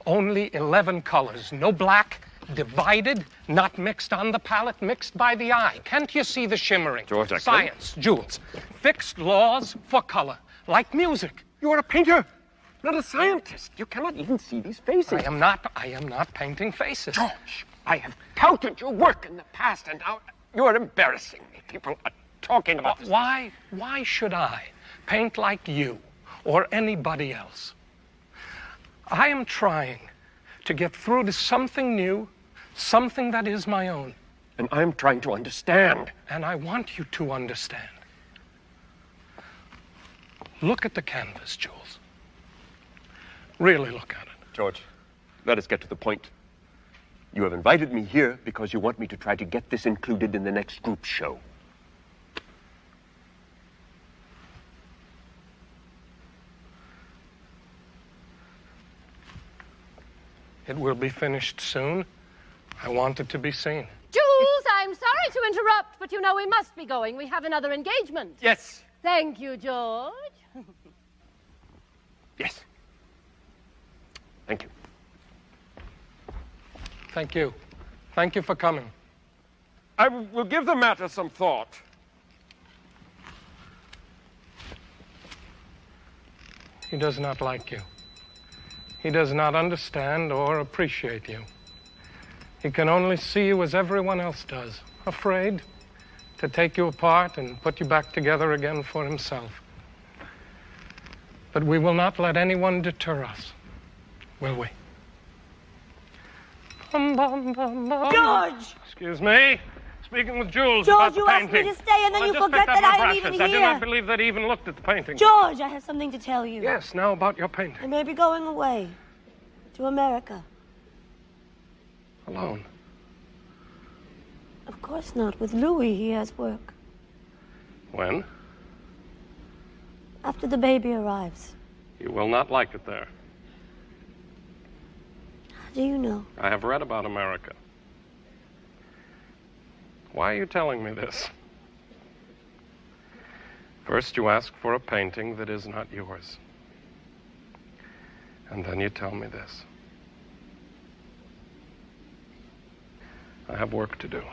Only 11 colors. No black, divided, not mixed on the palette, mixed by the eye. Can't you see the shimmering? George, I Science, Jules. Fixed laws for color, like music. You are a painter, not a scientist. You cannot even see these faces. I am not painting faces. George, I have touted your work in the past, and now you are embarrassing me. People are talking about this. Why should I paint like you or anybody else? I am trying to get through to something new, something that is my own. And I am trying to understand. And I want you to understand. Look at the canvas, Jules. Really look at it. George, let us get to the point. You have invited me here because you want me to try to get this included in the next group show. It will be finished soon. I want it to be seen. Jules, I'm sorry to interrupt, but you know we must be going. We have another engagement. Yes. Thank you, George. Yes. Thank you. Thank you. Thank you for coming. I will give the matter some thought. He does not like you. He does not understand or appreciate you. He can only see you as everyone else does, afraid to take you apart and put you back together again for himself. But we will not let anyone deter us, will we? George! Excuse me. Speaking with Jules George, about the you asked painting. me to stay and then Well, you I just forget picked up that my I am brushes. even I do here. not believe that he even looked at the painting. George, I have something to tell you. Yes, now about your painting. I may be going away to America. Alone. Of course not. With Louis, he has work. When? After the baby arrives. You will not like it there. How do you know? I have read about America. Why are you telling me this? First, you ask for a painting that is not yours. And then you tell me this. I have work to do.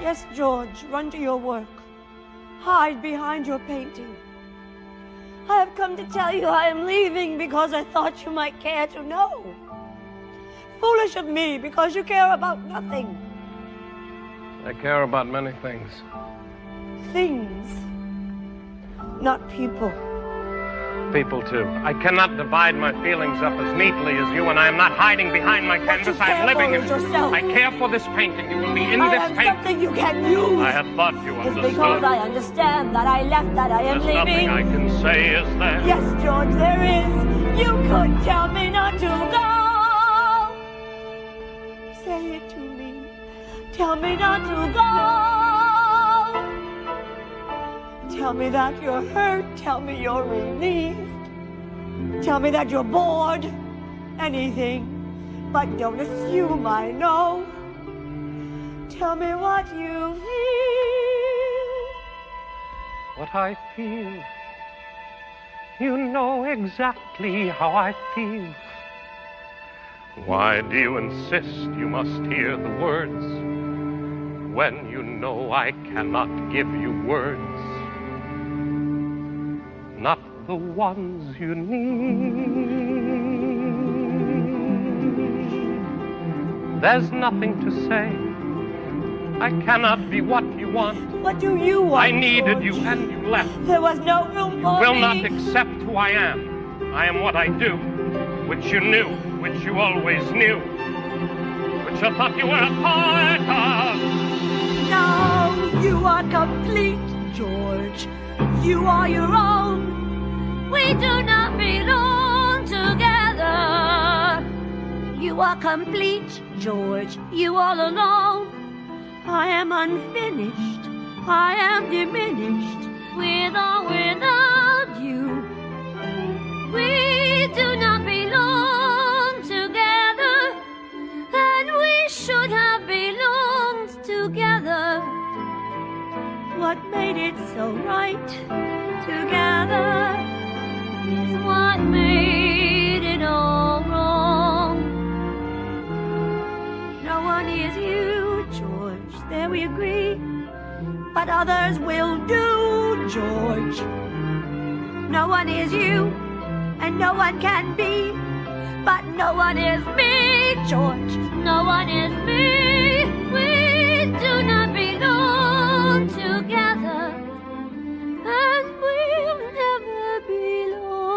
Yes, George, run to your work. Hide behind your painting. I have come to tell you I am leaving because I thought you might care to know. Foolish of me, because you care about nothing. I care about many things. Things, not people. People, too. I cannot divide my feelings up as neatly as you, and I am not hiding behind my canvas. I am living it. I care for this painting. You will be in this painting. Something you can use. I had thought you understood. It's because I understand that I left, that I am There's leaving. nothing I can say, is there? Yes, George, there is. You could tell me not to go. Say it to me. Tell me not to go. Tell me that you're hurt. Tell me you're relieved. Tell me that you're bored. Anything. But don't assume I know. Tell me what you feel. What I feel. You know exactly how I feel. Why do you insist you must hear the words when you know I cannot give you words? Not the ones you need. There's nothing to say. I cannot be what you want. What do you want? I needed George? you and you left. There was no room for Will me. not accept who I am. I am what I do, which you knew, which you always knew, which I thought you were a part of. Now you are complete, George. You are your own. We do not belong together. You are complete, George. You all alone. I am unfinished. I am diminished. With or without you, we do not belong together, and we should have belonged together. What made it so right together is what made it all wrong. No one is you, George. There we agree. But others will do, George. No one is you, and no one can be. But no one is me, George. No one is me. We do not belong together, and we'll never belong.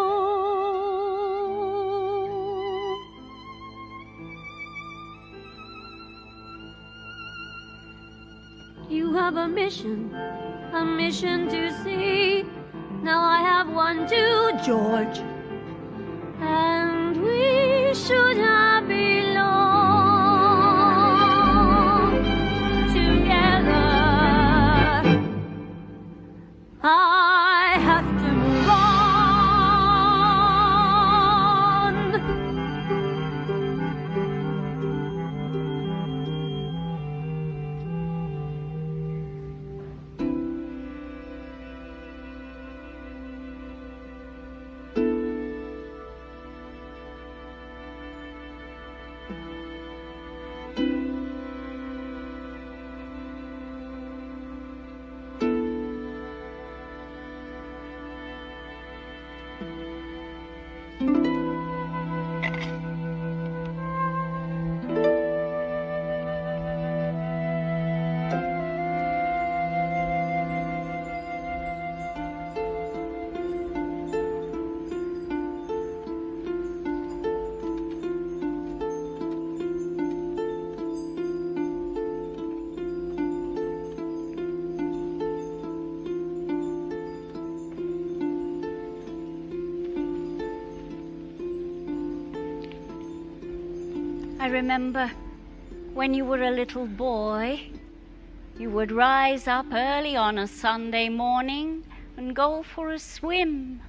You have a mission to see. Now I have one too, George. And we should have belonged together. I have to move on. I remember when you were a little boy, you would rise up early on a Sunday morning and go for a swim.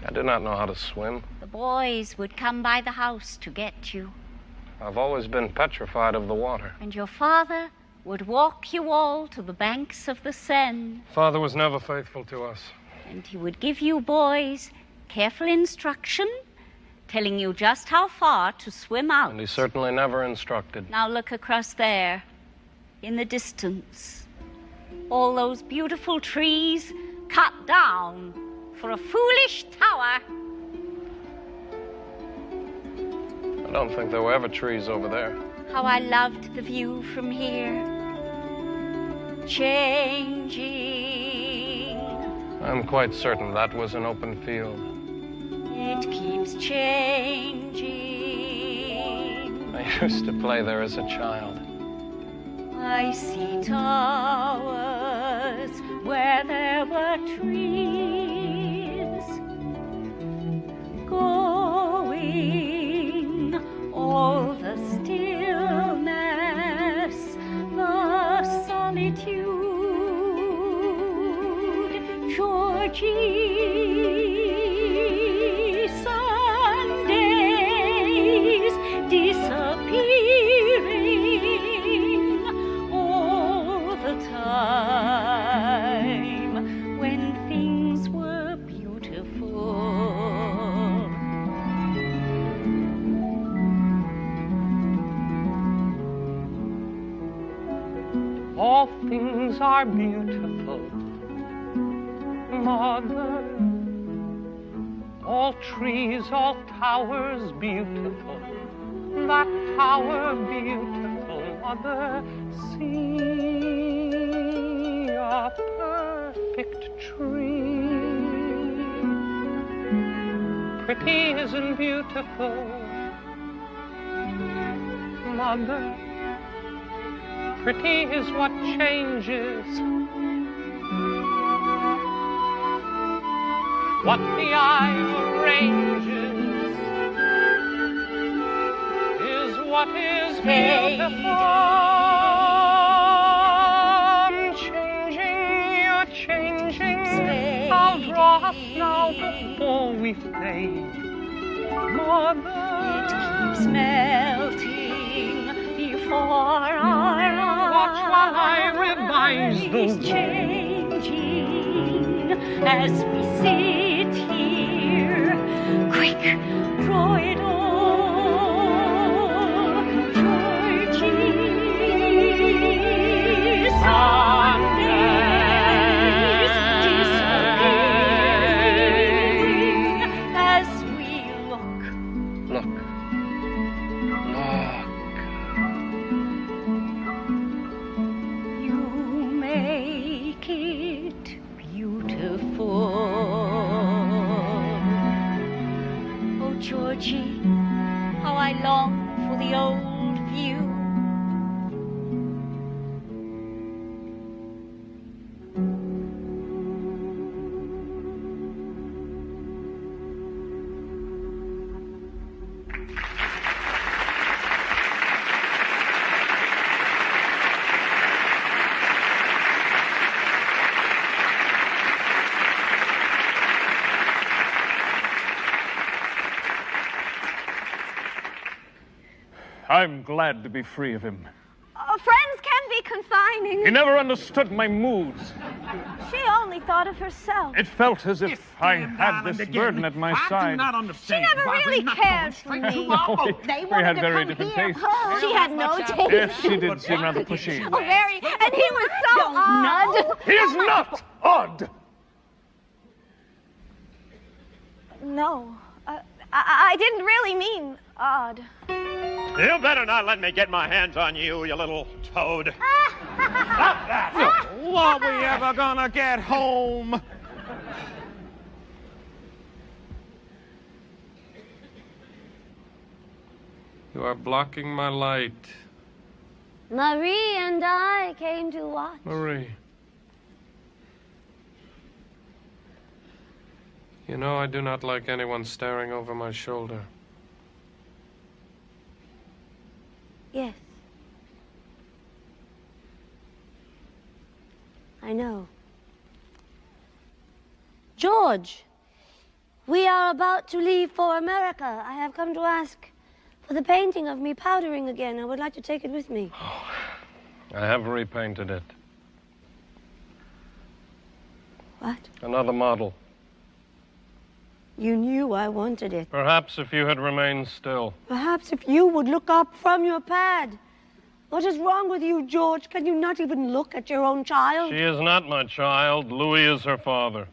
I do not know how to swim. The boys would come by the house to get you. I've always been petrified of the water. And your father would walk you all to the banks of the Seine. Father was never faithful to us. And he would give you boys careful instruction, telling you just how far to swim out. And he certainly never instructed. Now look across there, in the distance. All those beautiful trees cut down for a foolish tower. I don't think there were ever trees over there. How I loved the view from here. Changing. I'm quite certain that was an open field. It keeps changing. I used to play there as a child. I see towers where there were trees, going all the stillness, the solitude, Georgie, Sundays disappearing all the time when things were beautiful. All things are beautiful, Mother. All trees, all towers beautiful, that tower beautiful, mother, see a perfect tree. Pretty isn't beautiful, mother. Pretty is what changes. What the eye arranges is what is beautiful. Changing, you're changing. I'll draw us now before we fade. Mother, it keeps melting before our eyes. Watch while I revise the changing as we sit here. Quick, draw it all, Georgie. Sundays disappearing as we look. Look. You make it beautiful. Oh, Georgie, how I long for the old view. I'm glad to be free of him. Friends can be confining. He never understood my moods. She only thought of herself. It felt as if I had this burden at my side. I do not understand. She never really cared for me. We had very different tastes. She had no taste. Yes, she did seem rather pushy. Oh, very. And he was so odd. He is not odd. No. I didn't really mean odd. You better not let me get my hands on you, you little toad. Stop that! Are we ever gonna get home? You are blocking my light. Marie and I came to watch. Marie. You know, I do not like anyone staring over my shoulder. Yes. I know. George, we are about to leave for America. I have come to ask for the painting of me powdering again. I would like to take it with me. Oh, I have repainted it. What? Another model. You knew I wanted it. Perhaps if you had remained still. Perhaps if you would look up from your pad. What is wrong with you, George? Can you not even look at your own child? She is not my child. Louis is her father.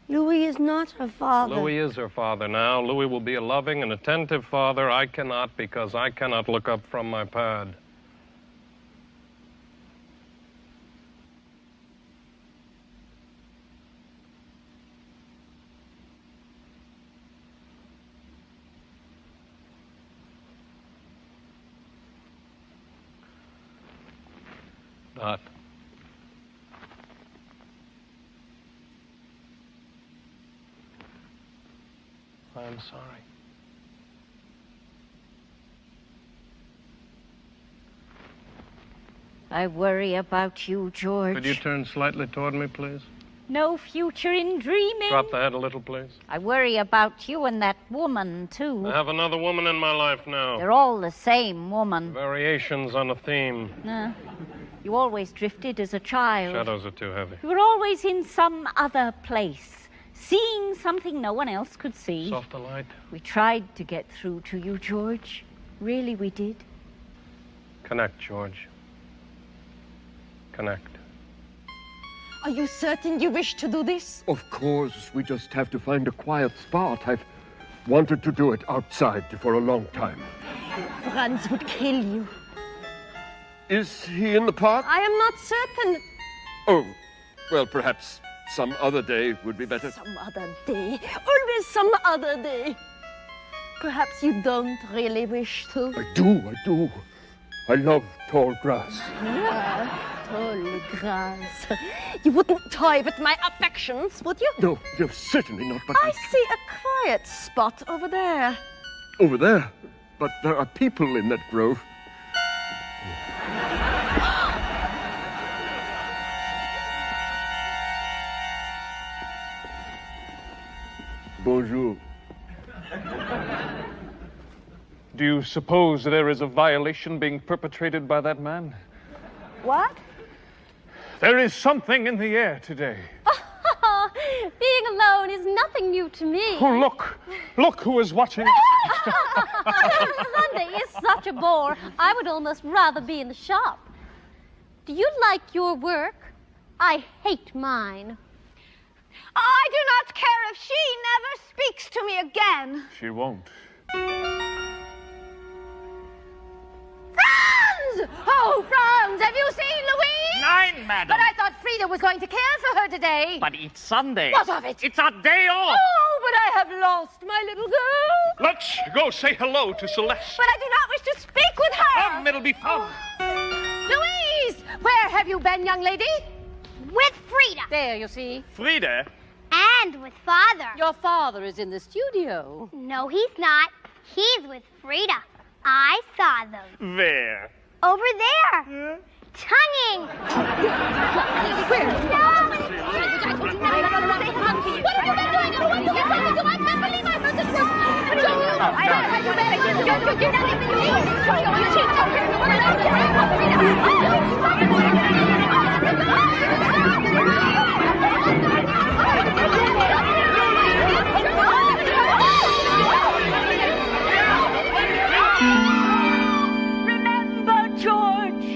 Louis is not her father. Louis is her father now. Louis will be a loving and attentive father. I cannot, because I cannot look up from my pad. Dot. I'm sorry. I worry about you, George. Could you turn slightly toward me, please? No future in dreaming. Drop the head a little, please. I worry about you and that woman, too. I have another woman in my life now. They're all the same woman. Variations on a theme. No. You always drifted as a child. Shadows are too heavy. You were always in some other place, seeing something no one else could see. Softer light. We tried to get through to you, George. Really, we did. Connect, George. Connect. Are you certain you wish to do this? Of course, we just have to find a quiet spot. I've wanted to do it outside for a long time. Franz would kill you. Is he in the park? I am not certain. Oh, well, perhaps some other day would be better. Some other day. Always some other day. Perhaps you don't really wish to. I do. I love tall grass. Yeah, tall grass. You wouldn't toy with my affections, would you? No, certainly not, but I see a quiet spot over there. Over there? But there are people in that grove. Bonjour. Do you suppose there is a violation being perpetrated by that man? What? There is something in the air today. Being alone is nothing new to me. Oh, look. Look who is watching. Sunday is such a bore. I would almost rather be in the shop. Do you like your work? I hate mine. I do not care if she never speaks to me again. She won't. Franz! Oh, Franz, have you seen Louise? Nein, madam. But I thought Frida was going to care for her today. But it's Sunday. What of it? It's our day off. Oh, but I have lost my little girl. Let's go say hello to Celeste. But I do not wish to speak with her. Come, it'll be fun. Louise, where have you been, young lady? With Frida. There, you see. Frida? And with Father. Your father is in the studio. No, he's not. He's with Frida. I saw them. Where? Over there. Tonguing. Where? What have you been doing? What have you been trying to do? I can't believe I heard this. Remember, George.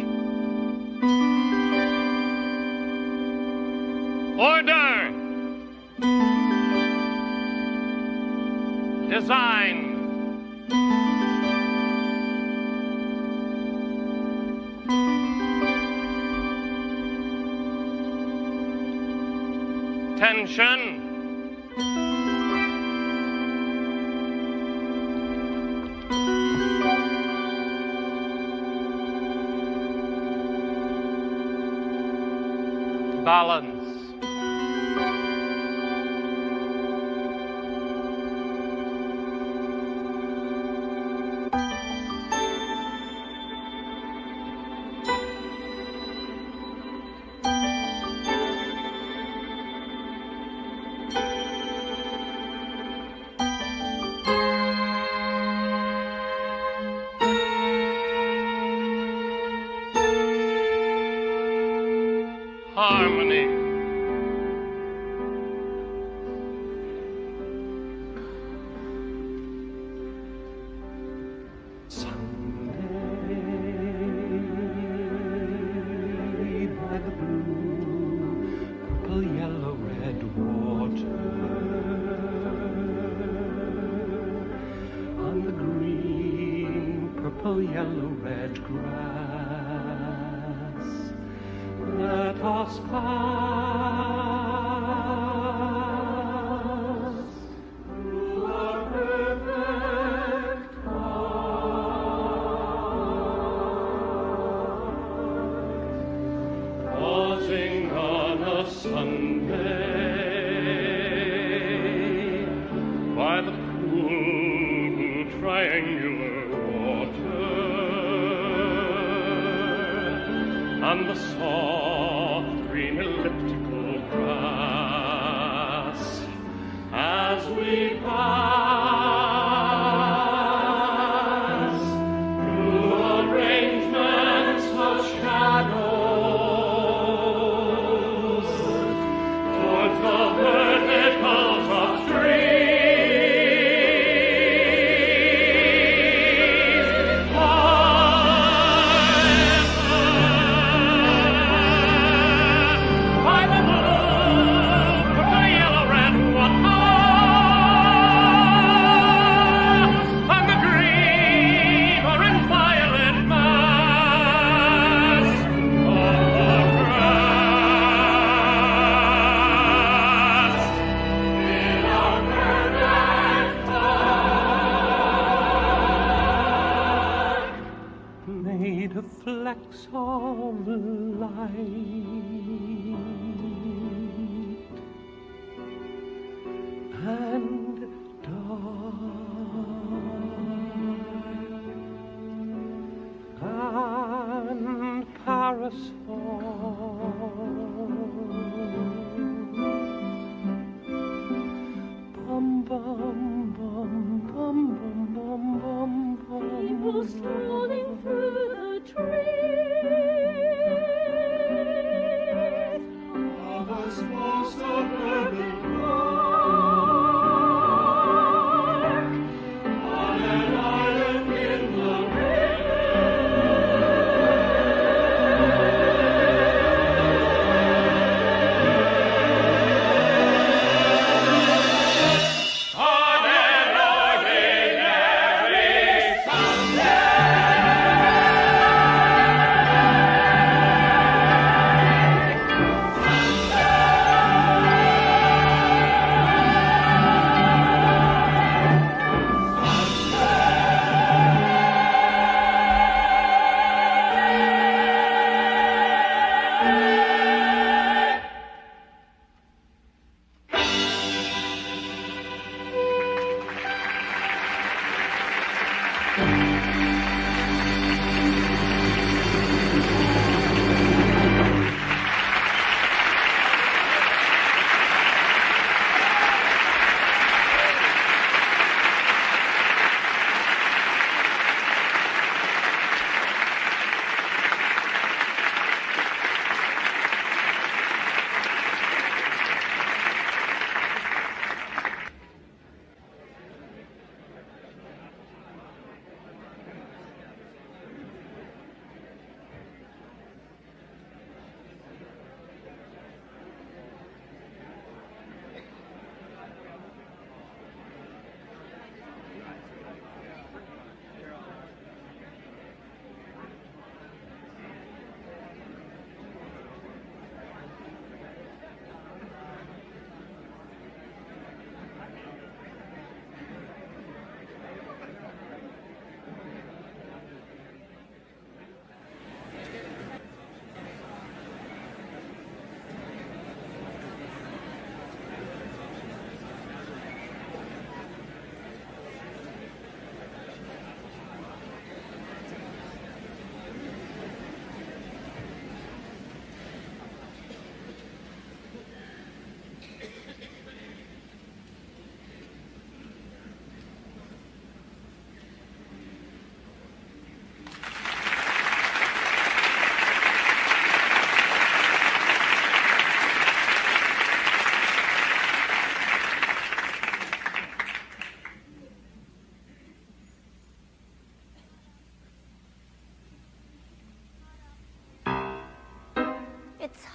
Order! Design. Tension. Balance. Harmony. Sunday by the blue, purple, yellow, red water, on the green, purple, yellow, red grass. Let us pass through a perfect heart, pausing on a Sunday by the cool triangular water, on the soft green elliptical grass, as we pass through arrangements of shadows towards the verticals of trees.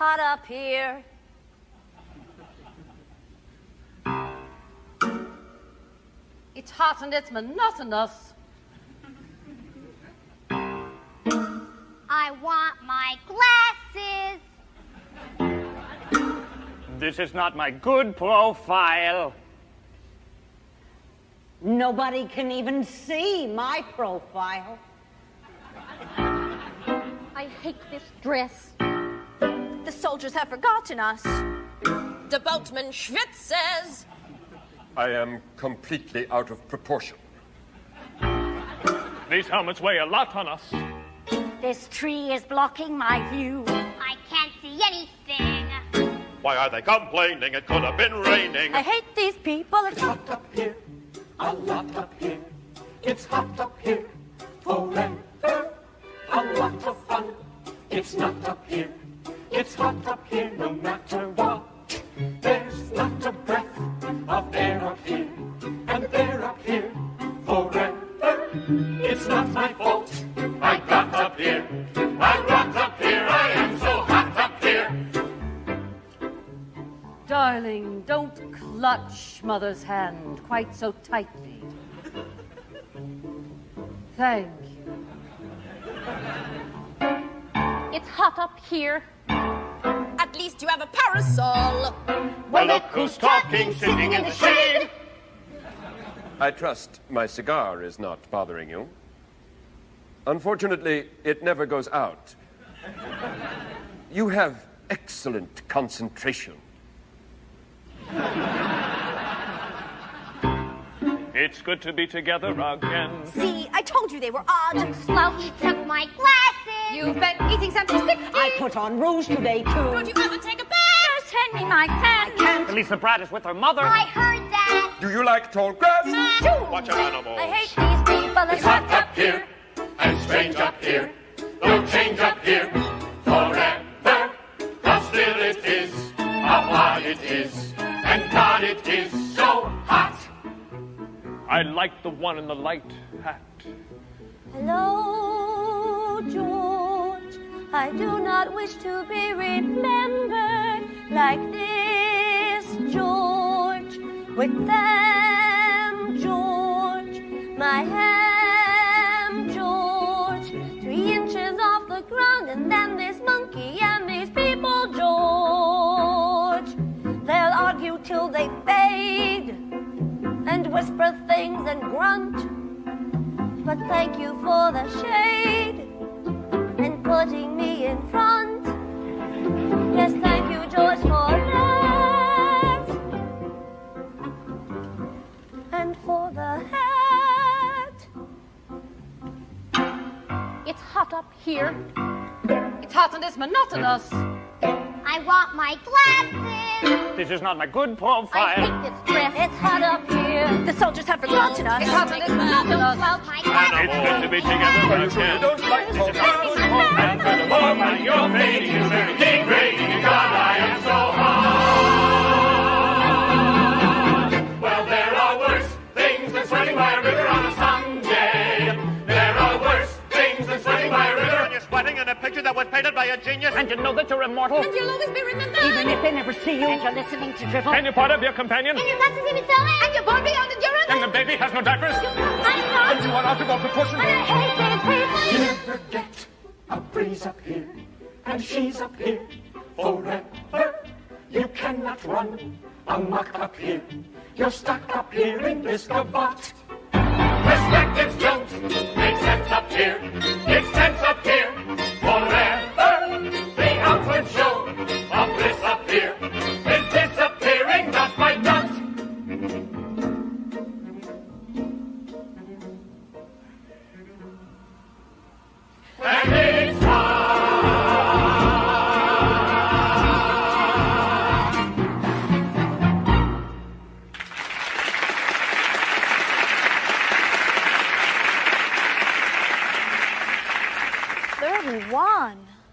hot up here. It's hot and it's monotonous. I want my glasses. This is not my good profile. Nobody can even see my profile. I hate this dress. The soldiers have forgotten us. The boatman schwitzes. I am completely out of proportion. These helmets weigh a lot on us. This tree is blocking my view. I can't see anything. Why are they complaining? It could have been raining. I hate these people. It's hot up here, a lot up here. It's hot up here, forever. A lot of fun. It's not up here. It's hot up here, no matter what. There's not a breath of air up here, and they're up here forever. It's not my fault. I got up here. I got up here. I am so hot up here. Darling, don't clutch Mother's hand quite so tightly. Thank you. It's hot up here. At least you have a parasol. Well, look who's talking, sitting in the shade. I trust my cigar is not bothering you. Unfortunately, it never goes out. You have excellent concentration. It's good to be together again. See, I told you they were odd. Slouchy took my glasses. You've been eating something sticky. I put on rouge today, too. Don't you ever take a bath? Just hand me my pen. Elisa Brad is with her mother. I heard that. Do you like tall grass? Watch out, animals. I hate these people. It's hot up here, and strange up here. No change up here, forever. But still it is, what it is. And God, it is so hot. I like the one in the light hat. Hello, George. I do not wish to be remembered like this, George. With them, George. My ham, George. 3 inches off the ground, and then this monkey and these people, George. They'll argue till they fade and whisper things and grunt. But thank you for the shade and putting me in front. Yes, thank you, George, for that. And for the hat. It's hot up here. It's hot and it's monotonous. I want my glasses. This is not my good I profile. hate this dress. It's hot up here. The soldiers have forgotten us. It's hot and it's monotonous. My glasses. It's good to be together again. Don't like tall grass? And for the moment you're fading, you're very degrading. God, I am so hot. Well, there are worse things than sweating by a river on a Sunday. There are worse things than sweating by a river. And you're sweating in a picture that was painted by a genius. And you know that you're immortal. And you'll always be remembered. Even if they never see you. And you're listening to dribble. And you're part of your companion. And you're not to see me sewing. And you're born beyond endurance. And the baby has no diapers. I'm not. And you are out of all proportion. And I hate these people. You never get a breeze up here, and she's up here forever. You cannot run amok up here. You're stuck up here in this gavotte. Perspectives don't make sense up here. It's tense up here forever. The outward show of bliss up here is disappearing, not by not. And it's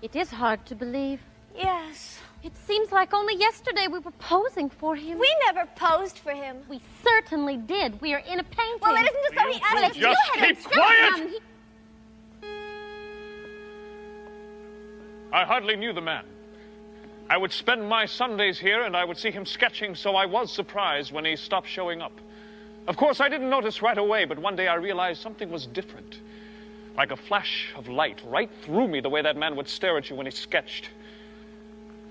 It is hard to believe. Yes. It seems like only yesterday we were posing for him. We never posed for him. We certainly did. We are in a painting. Well, it isn't as though he asked us to do Just it. keep quiet! I hardly knew the man. I would spend my Sundays here, and I would see him sketching, so I was surprised when he stopped showing up. Of course, I didn't notice right away, but one day I realized something was different. Like a flash of light right through me, the way that man would stare at you when he sketched.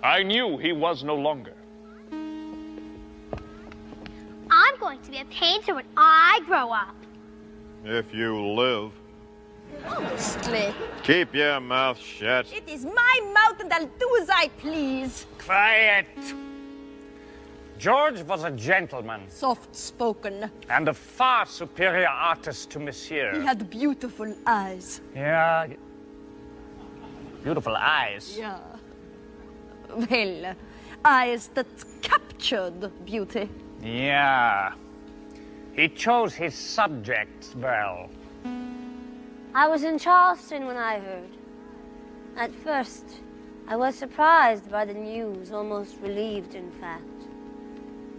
I knew he was no longer. I'm going to be a painter when I grow up. If you live. Honestly. Keep your mouth shut. It is my mouth and I'll do as I please. Quiet. George was a gentleman. Soft-spoken. And a far superior artist to Monsieur. He had beautiful eyes. Yeah. Beautiful eyes. Yeah. Well, eyes that captured beauty. Yeah. He chose his subjects well. I was in Charleston when I heard. At first, I was surprised by the news, almost relieved, in fact.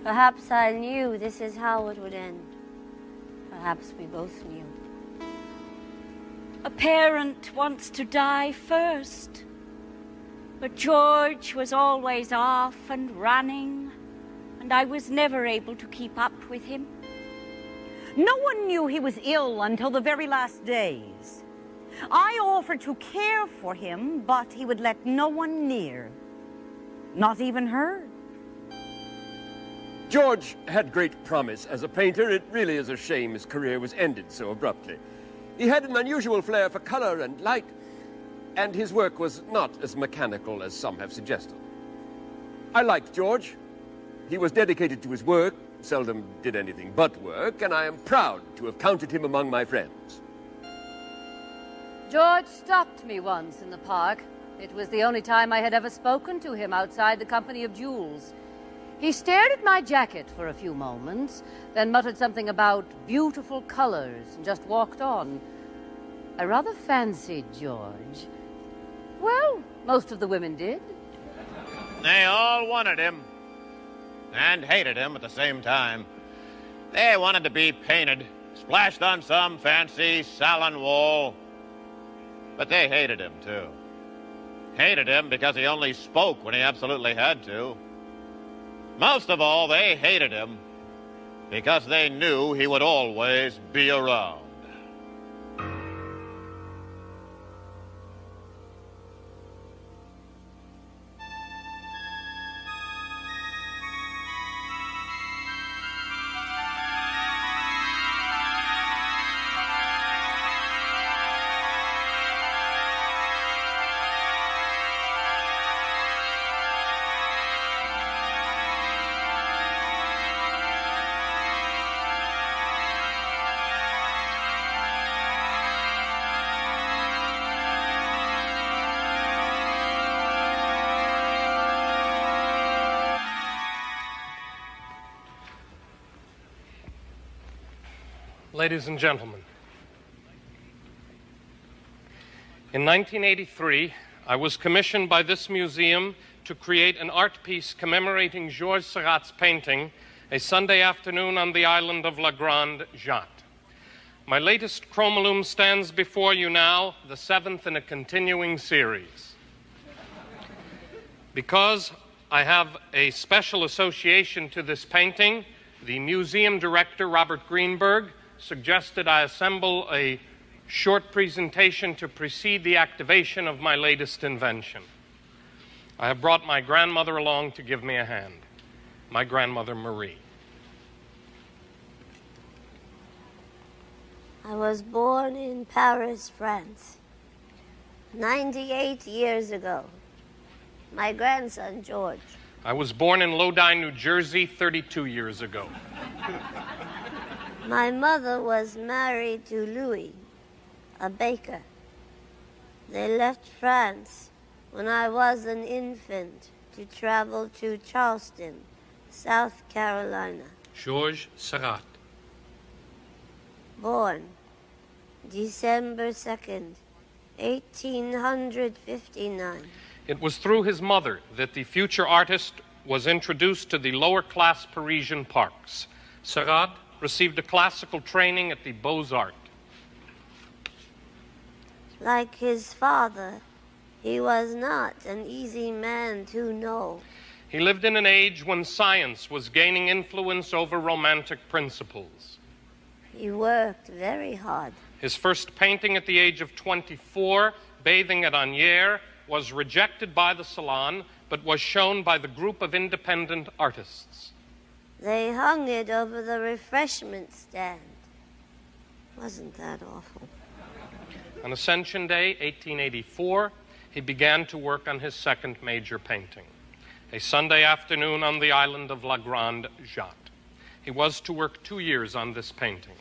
Perhaps I knew this is how it would end. Perhaps we both knew. A parent wants to die first. But George was always off and running, and I was never able to keep up with him. No one knew he was ill until the very last days. I offered to care for him, but he would let no one near. Not even her. George had great promise as a painter. It really is a shame his career was ended so abruptly. He had an unusual flair for color and light, and his work was not as mechanical as some have suggested. I liked George. He was dedicated to his work, seldom did anything but work, and I am proud to have counted him among my friends. George stopped me once in the park. It was the only time I had ever spoken to him outside the company of Jules. He stared at my jacket for a few moments, then muttered something about beautiful colors and just walked on. I rather fancied George. Well, most of the women did. They all wanted him. And hated him at the same time. They wanted to be painted, splashed on some fancy salon wall. But they hated him, too. Hated him because he only spoke when he absolutely had to. Most of all, they hated him because they knew he would always be around. Ladies and gentlemen, in 1983, I was commissioned by this museum to create an art piece commemorating Georges Seurat's painting, A Sunday Afternoon on the Island of La Grande Jatte. My latest chromalume stands before you now, the 7th in a continuing series. Because I have a special association to this painting, the museum director, Robert Greenberg, suggested I assemble a short presentation to precede the activation of my latest invention. I have brought my grandmother along to give me a hand, my grandmother Marie. I was born in Paris, France, 98 years ago. My grandson, George. I was born in Lodi, New Jersey, 32 years ago. My mother was married to Louis, a baker. They left France when I was an infant to travel to Charleston, South Carolina. Georges Seurat. Born December 2nd, 1859. It was through his mother that the future artist was introduced to the lower-class Parisian parks. Seurat received a classical training at the Beaux-Arts. Like his father, He was not an easy man to know. He lived in an age when science was gaining influence over romantic principles. He worked very hard. His first painting at the age of 24, Bathing at Asnières, was rejected by the Salon, but was shown by the group of independent artists. They hung it over the refreshment stand. Wasn't that awful? On Ascension Day, 1884, he began to work on his second major painting, a Sunday afternoon on the island of La Grande Jatte. He was to work 2 years on this painting.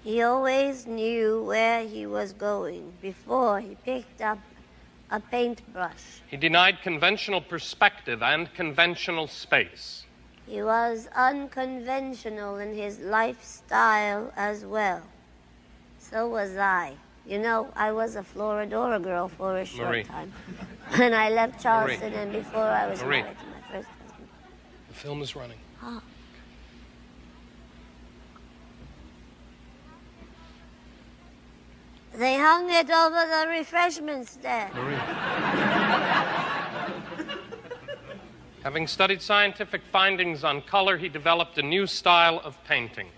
He always knew where he was going before he picked up a paintbrush. He denied conventional perspective and conventional space. He was unconventional in his lifestyle as well. So was I. You know, I was a Floridora girl for a short time. And I left Charleston, and before I was married to my first husband. The film is running. Oh. They hung it over the refreshment stand. Having studied scientific findings on color, he developed a new style of painting.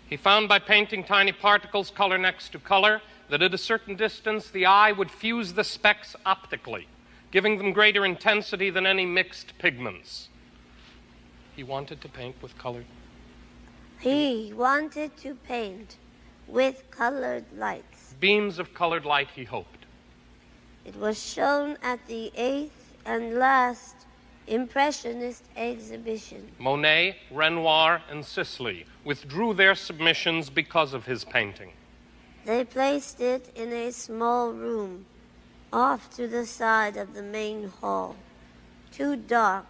He found by painting tiny particles color next to color that at a certain distance the eye would fuse the specks optically, giving them greater intensity than any mixed pigments. He wanted to paint with color. He wanted to paint with colored lights. Beams of colored light, he hoped. It was shown at the 8th and last Impressionist exhibition. Monet, Renoir, and Sisley withdrew their submissions because of his painting. They placed it in a small room off to the side of the main hall, too dark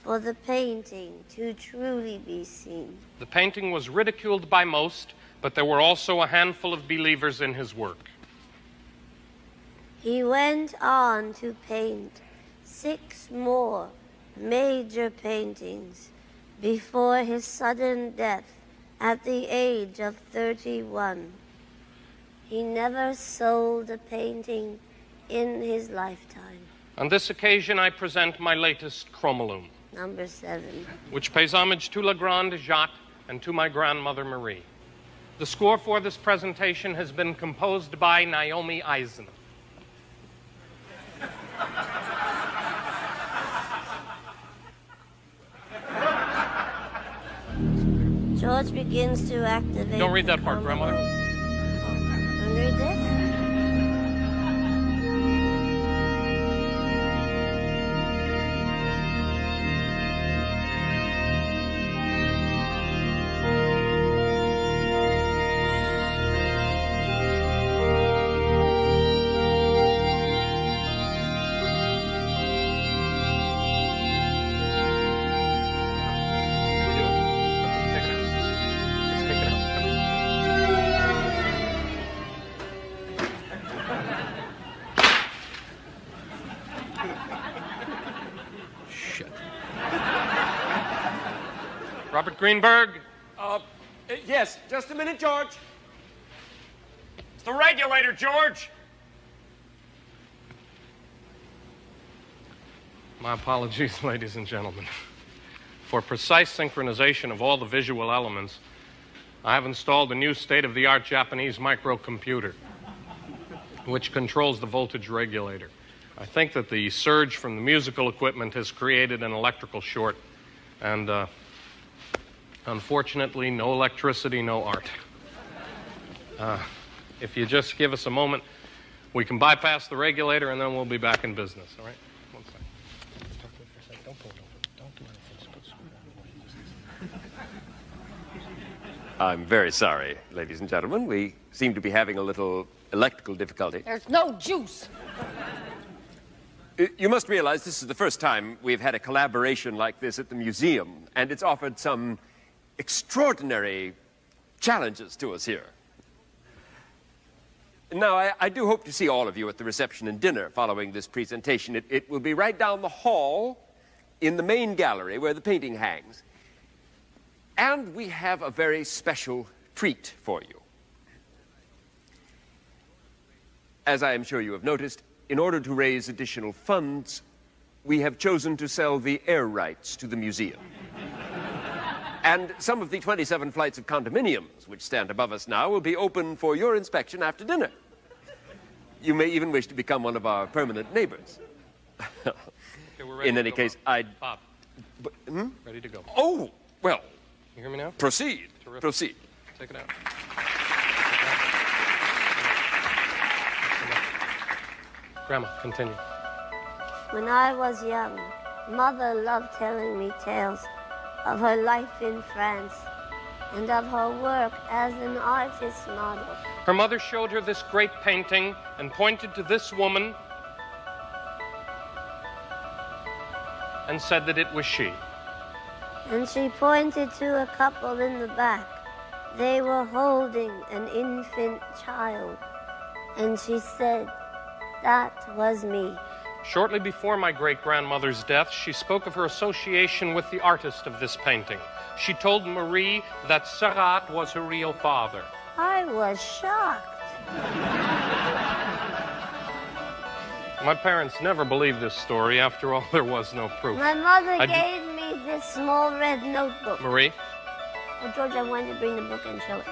for the painting to truly be seen. The painting was ridiculed by most, but there were also a handful of believers in his work. He went on to paint 6 more major paintings before his sudden death at the age of 31. He never sold a painting in his lifetime. On this occasion, I present my latest chromolume, Number 7. which pays homage to La Grande Jatte and to my grandmother Marie. The score for this presentation has been composed by Naomi Eisen. George begins to activate. Don't read that part, Grandmother. Don't read this? Robert Greenberg? Yes, just a minute, George. It's the regulator, George. My apologies, ladies and gentlemen. For precise synchronization of all the visual elements, I have installed a new state-of-the-art Japanese microcomputer, which controls the voltage regulator. I think that the surge from the musical equipment has created an electrical short, and unfortunately, no electricity, no art. If you just give us a moment, we can bypass the regulator, and then we'll be back in business, all right? One second. Talk to me for a second. Don't pull. Don't do anything. Just put the screw down. I'm very sorry, ladies and gentlemen. We seem to be having a little electrical difficulty. There's no juice. You must realize this is the first time we've had a collaboration like this at the museum, and it's offered some extraordinary challenges to us here. Now, I do hope to see all of you at the reception and dinner following this presentation. It will be right down the hall in the main gallery where the painting hangs. And we have a very special treat for you. As I am sure you have noticed, in order to raise additional funds, we have chosen to sell the air rights to the museum. And some of the 27 flights of condominiums which stand above us now will be open for your inspection after dinner. You may even wish to become one of our permanent neighbors. Okay, we're ready In any to go, case, Bob. Bob. Ready to go. Oh, well. You hear me now? Proceed. Terrific. Proceed. Take it out. Grandma, continue. When I was young, Mother loved telling me tales of her life in France and of her work as an artist model. Her mother showed her this great painting and pointed to this woman and said that it was she. And she pointed to a couple in the back. They were holding an infant child. And she said, that was me. Shortly before my great-grandmother's death, she spoke of her association with the artist of this painting. She told Marie that Seurat was her real father. I was shocked. My parents never believed this story. After all, there was no proof. My mother gave me this small red notebook. Marie? Oh, George, I wanted to bring the book and show it.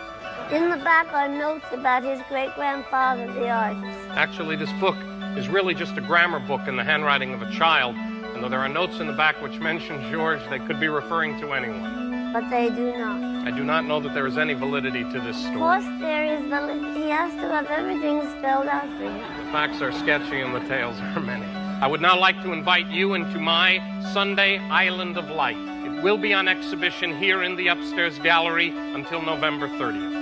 In the back are notes about his great-grandfather, the artist. Actually, this book is really just a grammar book in the handwriting of a child. And though there are notes in the back which mention George, they could be referring to anyone. But they do not. I do not know that there is any validity to this Of story. course there is validity. He has to have everything spelled out for you. The facts are sketchy and the tales are many. I would now like to invite you into my Sunday Island of Light. It will be on exhibition here in the upstairs gallery until November 30th.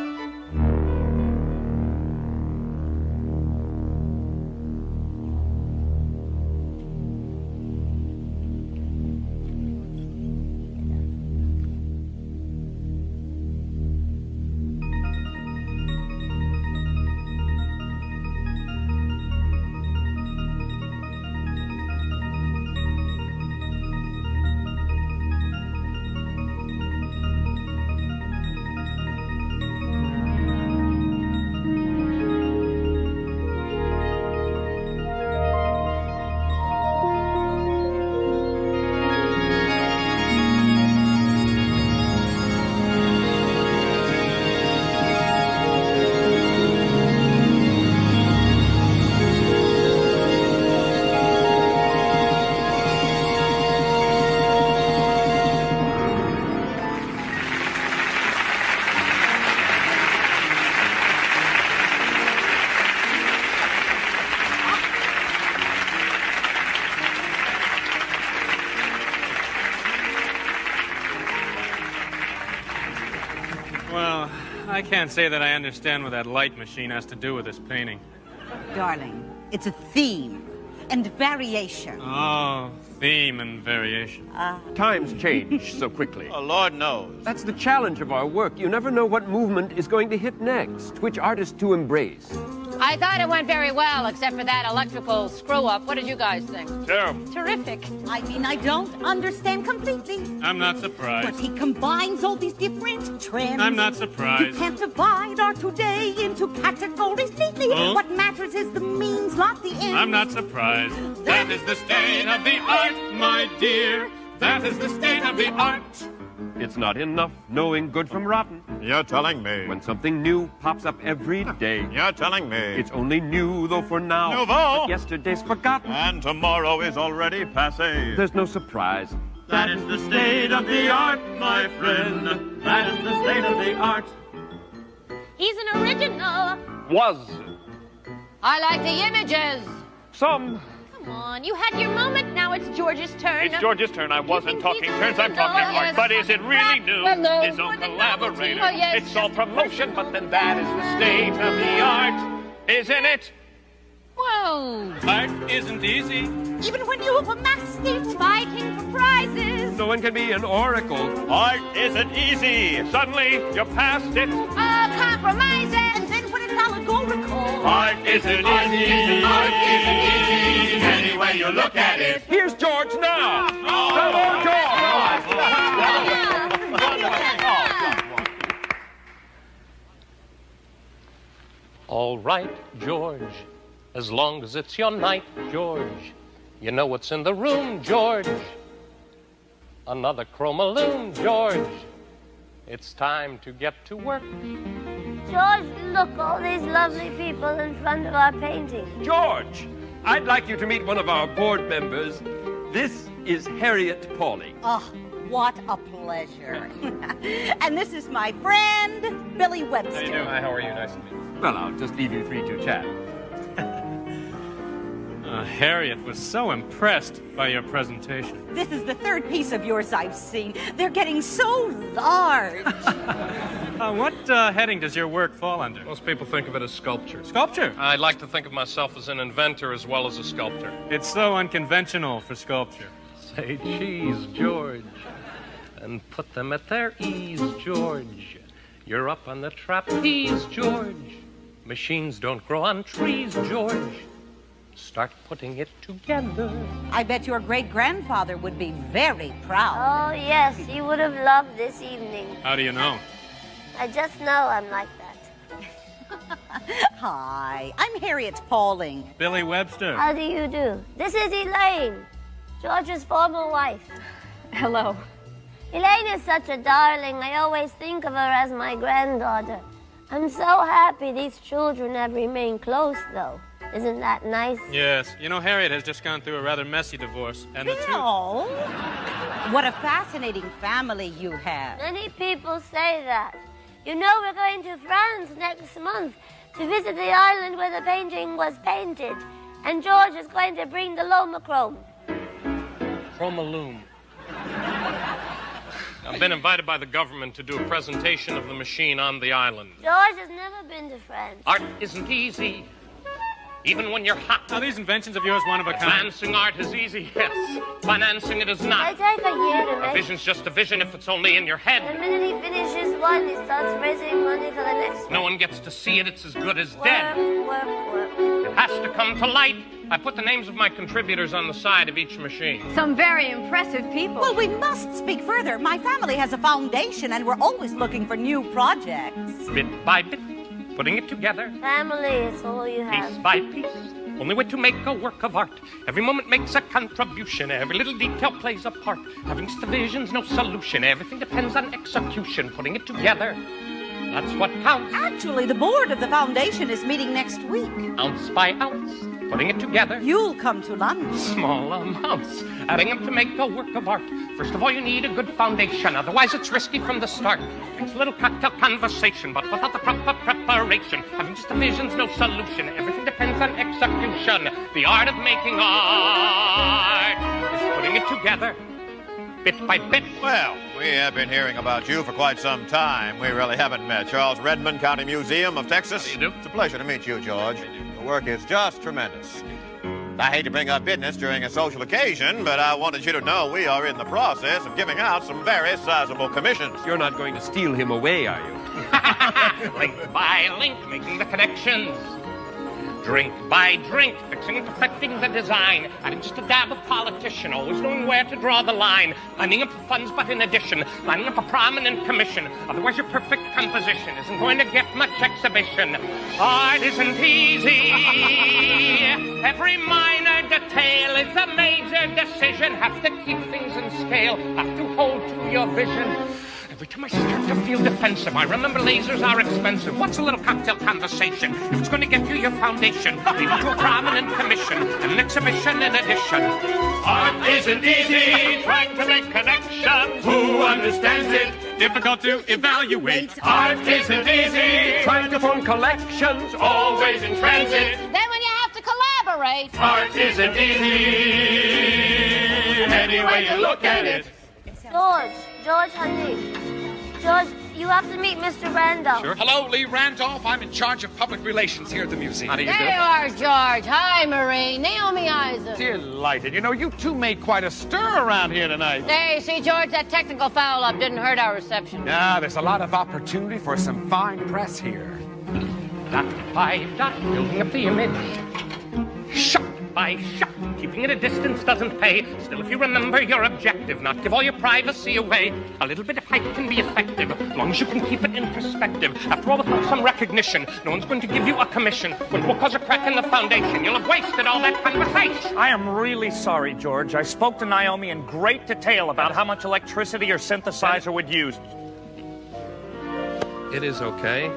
Well, I can't say that I understand what that light machine has to do with this painting. Darling, it's a theme and variation. Oh, theme and variation. Times change so quickly. Oh, Lord knows. That's the challenge of our work. You never know what movement is going to hit next, which artist to embrace. I thought it went very well, except for that electrical screw-up. What did you guys think? Terrible. Terrific. I mean, I don't understand completely. I'm not surprised. But he combines all these different trends. I'm not surprised. You can't divide our today into categories neatly. Oh. What matters is the means, not the end. I'm not surprised. That is the state of the art, my dear. That is the state of the art. It's not enough knowing good from rotten. You're telling me. When something new pops up every day. You're telling me. It's only new, though, for now. Nouveau. But yesterday's forgotten. And tomorrow is already passé. There's no surprise. That is the state of the art, my friend. That is the state of the art. He's an original. Was. I like the images. Some. Come on, you had your moment. Now it's George's turn. It's George's turn. I wasn't talking turns. I'm talking art. But is it really new? His own collaborator. Oh, yes. It's all promotion, but then that is the state of the art, isn't it? Whoa. Art isn't easy. Even when you've amassed it. Fighting for prizes. No one can be an oracle. Art isn't easy. Suddenly, you're past it. Compromises. And then when it's allegorical. Art isn't easy. Art isn't easy. Any way you look at it. Here's George now. Come on, All right, George. As long as it's your night, George, you know what's in the room, George. Another chromaloon, George. It's time to get to work. George, look, all these lovely people in front of our painting. George, I'd like you to meet one of our board members. This is Harriet Pauling. Oh, what a pleasure. And this is my friend, Billy Webster. How you doing? Hi, how are you? Nice to meet you. Well, I'll just leave you three to chat. Harriet was so impressed by your presentation. This is the third piece of yours I've seen. They're getting so large. What heading does your work fall under? Most people think of it as sculpture. Sculpture? I'd like to think of myself as an inventor as well as a sculptor. It's so unconventional for sculpture. Say cheese, George, and put them at their ease, George. You're up on the trapeze, George. Machines don't grow on trees, George. Start putting it together. I bet your great-grandfather would be very proud. Oh, yes, he would have loved this evening. How do you know? I just know I'm like that. Hi, I'm Harriet Pauling. Billy Webster. How do you do? This is Elaine, George's former wife. Hello. Elaine is such a darling. I always think of her as my granddaughter. I'm so happy these children have remained close, though. Isn't that nice? Yes. You know, Harriet has just gone through a rather messy divorce, and the two... Oh, what a fascinating family you have. Many people say that. You know, we're going to France next month to visit the island where the painting was painted. And George is going to bring the Lomachrome. Chromaloom. I've been invited by the government to do a presentation of the machine on the island. George has never been to France. Art isn't easy, even when you're hot. Are these inventions of yours one of a kind? Financing art is easy, yes. Financing it is They not. take a year to A make. vision's just a vision if it's only in your The head. minute he finishes one, he starts raising money for the next one. No one gets to see it, it's as good as dead. Work. It has to come to light. I put the names of my contributors on the side of each machine. Some very impressive people. Well, we must speak further. My family has a foundation, and we're always looking for new projects. Bit by bit, putting it together, Family is all you piece have. by piece. Only way to make a work of art. Every moment makes a contribution. Every little detail plays a part. Having just the vision's no solution. Everything depends on execution. Putting it together, that's what counts. Actually, the board of the foundation is meeting next week. Ounce by ounce, putting it together. You'll come to lunch. Small amounts, adding them to make a work of art. First of all, you need a good foundation. Otherwise, it's risky from the start. It's a little cocktail conversation, but without the proper preparation, having just a vision's no solution. Everything depends on execution. The art of making art is putting it together, bit by bit. Well, we have been hearing about you for quite some time. We really haven't met. Charles Redmond, County Museum of Texas. How do you do? It's a pleasure to meet you, George. The work is just tremendous. I hate to bring up business during a social occasion, but I wanted you to know we are in the process of giving out some very sizable commissions. You're not going to steal him away, are you? Link by link, making the connections. Drink by drink, fixing and perfecting the design. Adding just a dab of politician, always knowing where to draw the line. Lining up funds, but in addition, lining up a prominent commission. Otherwise, your perfect composition isn't going to get much exhibition. Art isn't easy. Every minor detail is a major decision. Have to keep things in scale. Have to hold to your vision. Every time I start to feel defensive, I remember lasers are expensive. What's a little cocktail conversation if it's going to get you your foundation? Lead to a prominent commission and an exhibition in addition. Art isn't easy, trying to make connections. Who understands it? Difficult to evaluate. Art isn't easy, Trying to form collections. always in transit. Then when you have to collaborate. Art isn't easy, any way you look at it. George, honey. George, you have to meet Mr. Randolph. Sure. Hello, Lee Randolph. I'm in charge of public relations here at the museum. How do you There do? you are, George. Hi, Marie. Naomi Isaac. Delighted. You know, you two made quite a stir around here tonight. Hey, see, George, that technical foul-up didn't hurt our reception. Yeah, there's a lot of opportunity for some fine press here. Dot by dot, building up the image. Shut by shut. Keeping at a distance doesn't pay. Still, if you remember your objective, not give all your privacy away. A little bit of hype can be effective, as long as you can keep it in perspective. After all, without some recognition, no one's going to give you a commission, which will cause a crack in the foundation. You'll have wasted all that conversation. I am really sorry, George. I spoke to Naomi in great detail about how much electricity your synthesizer would use. It is okay.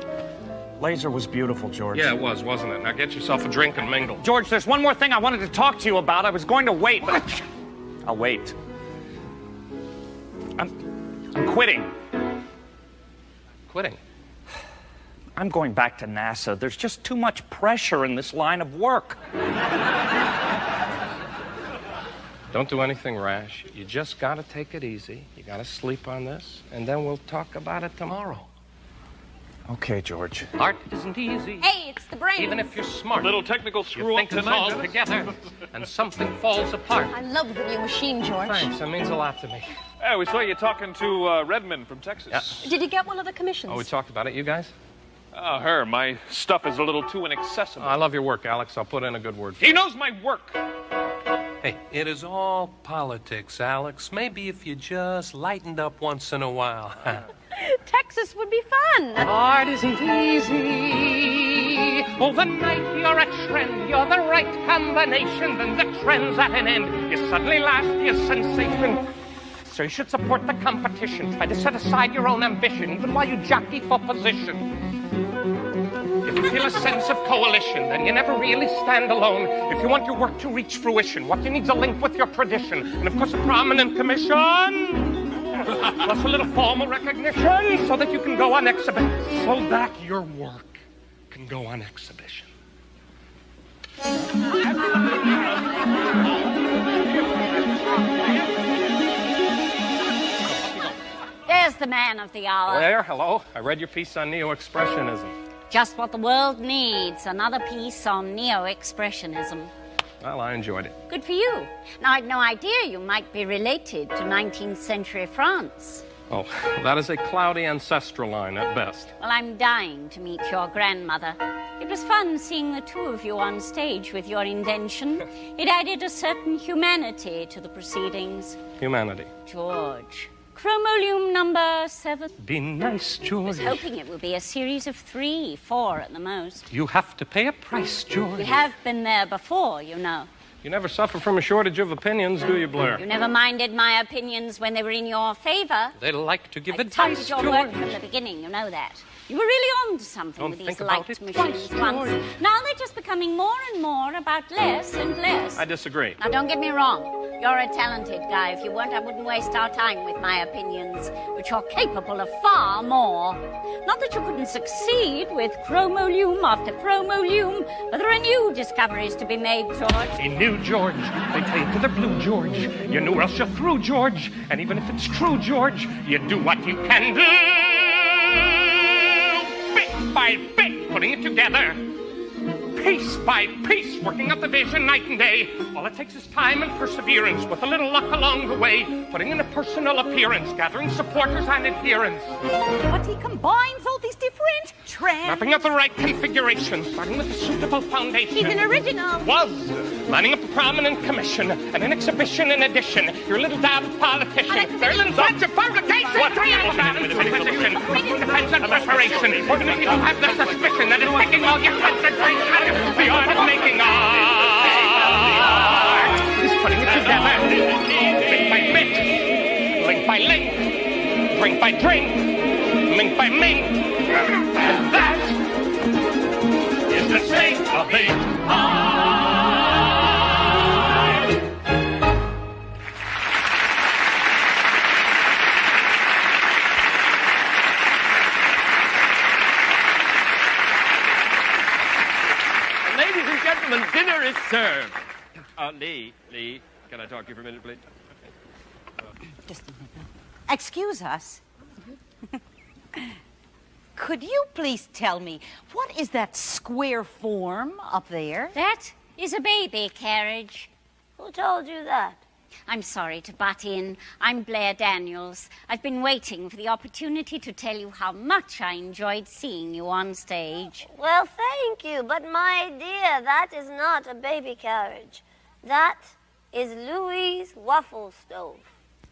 Laser was beautiful, George. Yeah, it was, wasn't it? Now get yourself a drink and mingle. George, there's one more thing I wanted to talk to you about. I was going to wait, but... I'll wait. I'm quitting. Quitting? I'm going back to NASA. There's just too much pressure in this line of work. Don't do anything rash. You just gotta take it easy. You gotta sleep on this, and then we'll talk about it tomorrow. Okay, George. Art isn't easy. Hey, it's the brain. Even if you're smart. Little technical screw-up you think it's all together, and something falls apart. I love the new machine, George. Thanks, that means a lot to me. Hey, we saw you talking to Redmond from Texas. Yeah. Did you get one of the commissions? Oh, we talked about it. You guys? Her. My stuff is a little too inaccessible. I love your work, Alex. I'll put in a good word for you. He knows my work. Hey, it is all politics, Alex. Maybe if you just lightened up once in a while. Texas would be fun. Art isn't easy. Overnight you're a trend. You're the right combination. Then the trend's at an end. You suddenly last your sensation. So you should support the competition. Try to set aside your own ambition, even while you jockey for position. If you feel a sense of coalition, then you never really stand alone. If you want your work to reach fruition, what you need's a link with your tradition. And of course a prominent commission. Plus a little formal recognition so that you can go on exhibition. So that your work can go on exhibition. There's the man of the hour. There, hello. I read your piece on neo-expressionism. Just what the world needs, another piece on neo-expressionism. Well, I enjoyed it. Good for you. Now, I'd no idea you might be related to 19th century France. Oh, that is a cloudy ancestral line at best. Well, I'm dying to meet your grandmother. It was fun seeing the two of you on stage with your invention. It added a certain humanity to the proceedings. Humanity. George. Chromolium number 7. Be nice, George. I was hoping it would be a series of 3, 4 at the most. You have to pay a price, George. We have been there before, you know. You never suffer from a shortage of opinions, do you, Blair? You never minded my opinions when they were in your favor. They like to give I advice, touted your George. work from the beginning, you know that. You were really on to something Don't with these think about light it machines twice, once. George. Now they're just becoming more and more about less and less. I disagree. Now, don't get me wrong. You're a talented guy. If you weren't, I wouldn't waste our time with my opinions. But you're capable of far more. Not that you couldn't succeed with chromolium after chromolium, but there are new discoveries to be made, George. He knew, George. They tell you to the blue, George. You knew or else you're through, George. And even if it's true, George, you do what you can do. Bit by bit, putting it together. Piece by piece, working out the vision night and day. All it takes is time and perseverance, with a little luck along the way, putting in a personal appearance, gathering supporters and adherents. But he combines all these different trends. Mapping out the right configuration, starting with a suitable foundation. He's an original. Was lining up a prominent commission and an exhibition in addition. You're a little damn politician. They're a little bunch of publications. What position? Depends on preparation. Even if you don't have the suspicion that it's taking all your concentration. The art of making art is putting it together, bit by bit, link by link, drink by drink, mink by mink, and that is the state of the art. Ladies and gentlemen, dinner is served. Lee, can I talk to you for a minute, please? Just a minute. Excuse us. Could you please tell me, what is that square form up there? That is a baby carriage. Who told you that? I'm sorry to butt in. I'm Blair Daniels. I've been waiting for the opportunity to tell you how much I enjoyed seeing you on stage. Well, thank you, but my dear, that is not a baby carriage. That is Louie's waffle stove.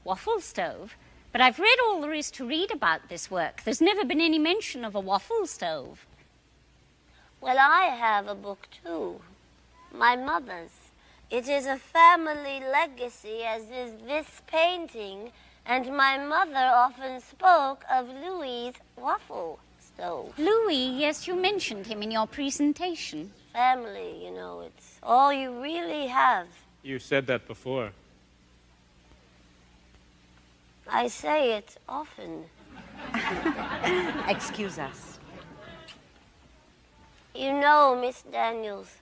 Waffle stove? But I've read all there is to read about this work. There's never been any mention of a waffle stove. Well, I have a book, too. My mother's. It is a family legacy, as is this painting, and my mother often spoke of Louie's waffle stove. Louis, yes, you mentioned him in your presentation. Family, you know, it's all you really have. You said that before. I say it often. Excuse us. You know, Miss Daniels,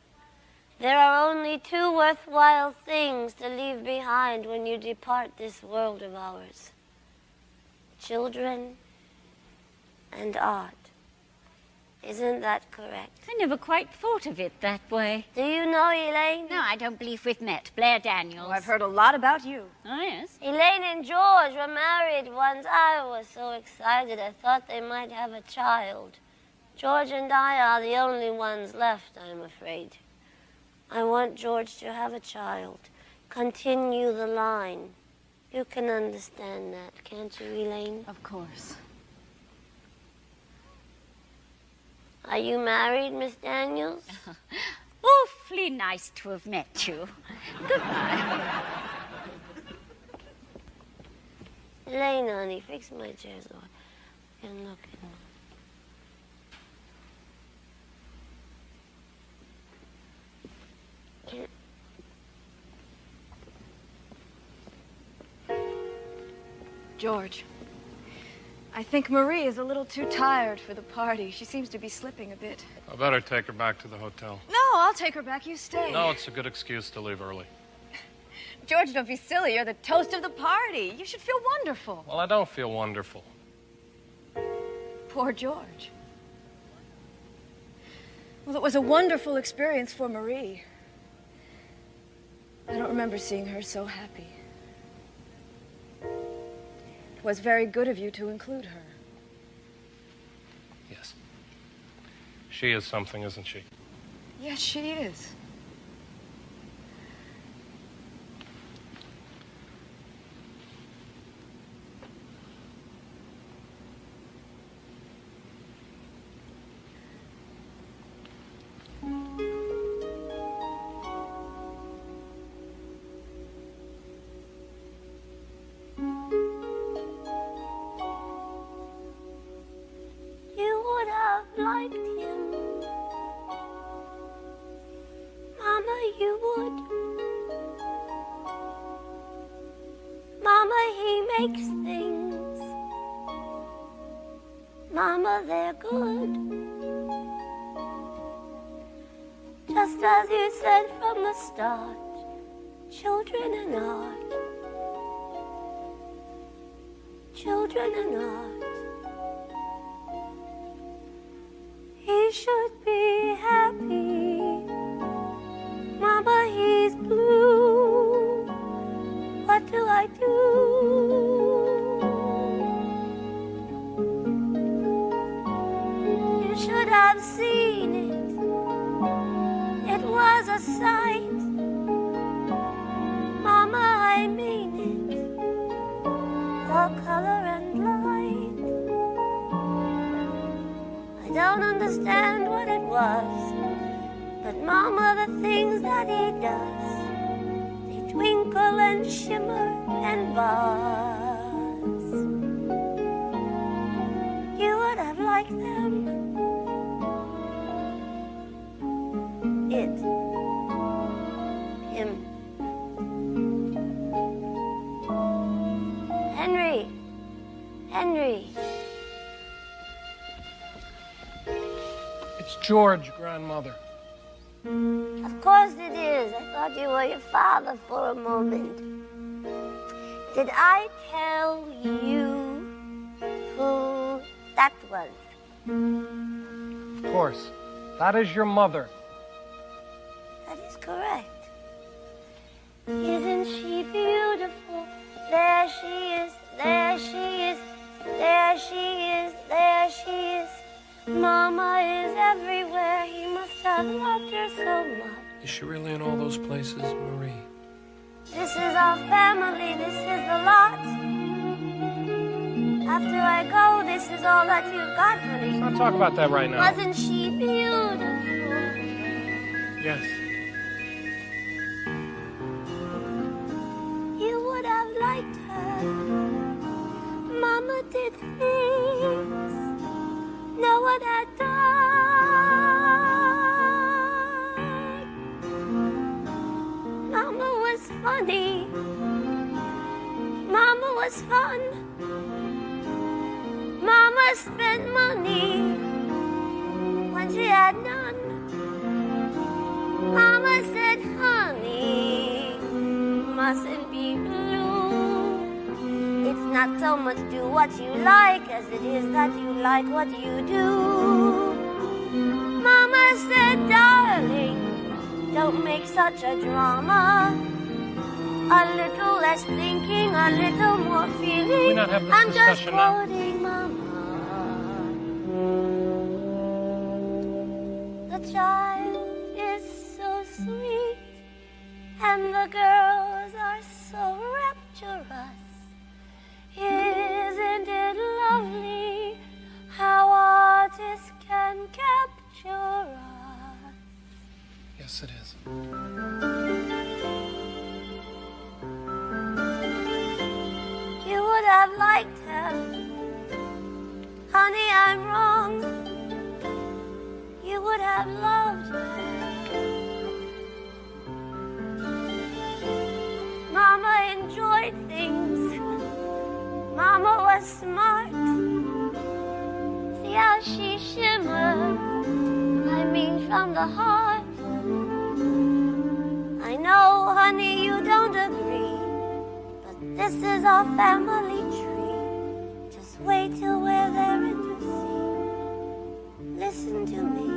there are only two worthwhile things to leave behind when you depart this world of ours. Children and art. Isn't that correct? I never quite thought of it that way. Do you know Elaine? No, I don't believe we've met. Blair Daniels. Oh, I've heard a lot about you. Oh, yes? Elaine and George were married once. I was so excited I thought they might have a child. George and I are the only ones left, I'm afraid. I want George to have a child. Continue the line. You can understand that, can't you, Elaine? Of course. Are you married, Miss Daniels? Awfully nice to have met you. Goodbye. Elaine, honey, fix my chair so I can look in. George, I think Marie is a little too tired for the party. She seems to be slipping a bit. I better take her back to the hotel. No, I'll take her back. You stay. No, it's a good excuse to leave early. George, don't be silly. You're the toast of the party. You should feel wonderful. Well, I don't feel wonderful. Poor George. Well, it was a wonderful experience for Marie. I don't remember seeing her so happy. It was very good of you to include her. Yes. She is something, isn't she? Yes, she is. Makes things. Mama, they're good. Just as you said from the start, children and art. Children and art. He should be happy. Mama, he's blue. What do I do? You should have seen it. It was a sight. Mama, I mean it. All color and light. I don't understand what it was, but Mama, the things that he does, they twinkle and shimmer and buzz. You would have liked them. It. Him. Henry. Henry. It's George, grandmother. Of course it is. I thought you were your father for a moment. Did I tell you who that was? Of course. That is your mother. That is correct. Isn't she beautiful? There she is, there she is, there she is, there she is. Mama is everywhere. He must have loved her so much. Is she really in all those places, Marie? This is our family, this is the lot. After I go, this is all that you've got, honey. Let's not talk about that right now. Wasn't she beautiful? Yes. You would have liked her. Mama did things no one had done. Mama was funny. Mama was fun. Mama spent money when she had none. Mama said, honey, mustn't be blue. It's not so much do what you like as it is that you like what you do. Mama said, darling, don't make such a drama. A little less thinking, a little more feeling. We not have this I'm just discussion now. quoting Mama. The child is so sweet, and the girls are so rapturous. Isn't it lovely how artists can capture us? Yes, it is. You would have liked her. Honey, I'm wrong. You would have loved her. Mama enjoyed things. Mama was smart. See how she shimmers. I mean from the heart. I know, honey, you don't agree, but this is our family tree. Just wait till we're there in the sea. Listen to me.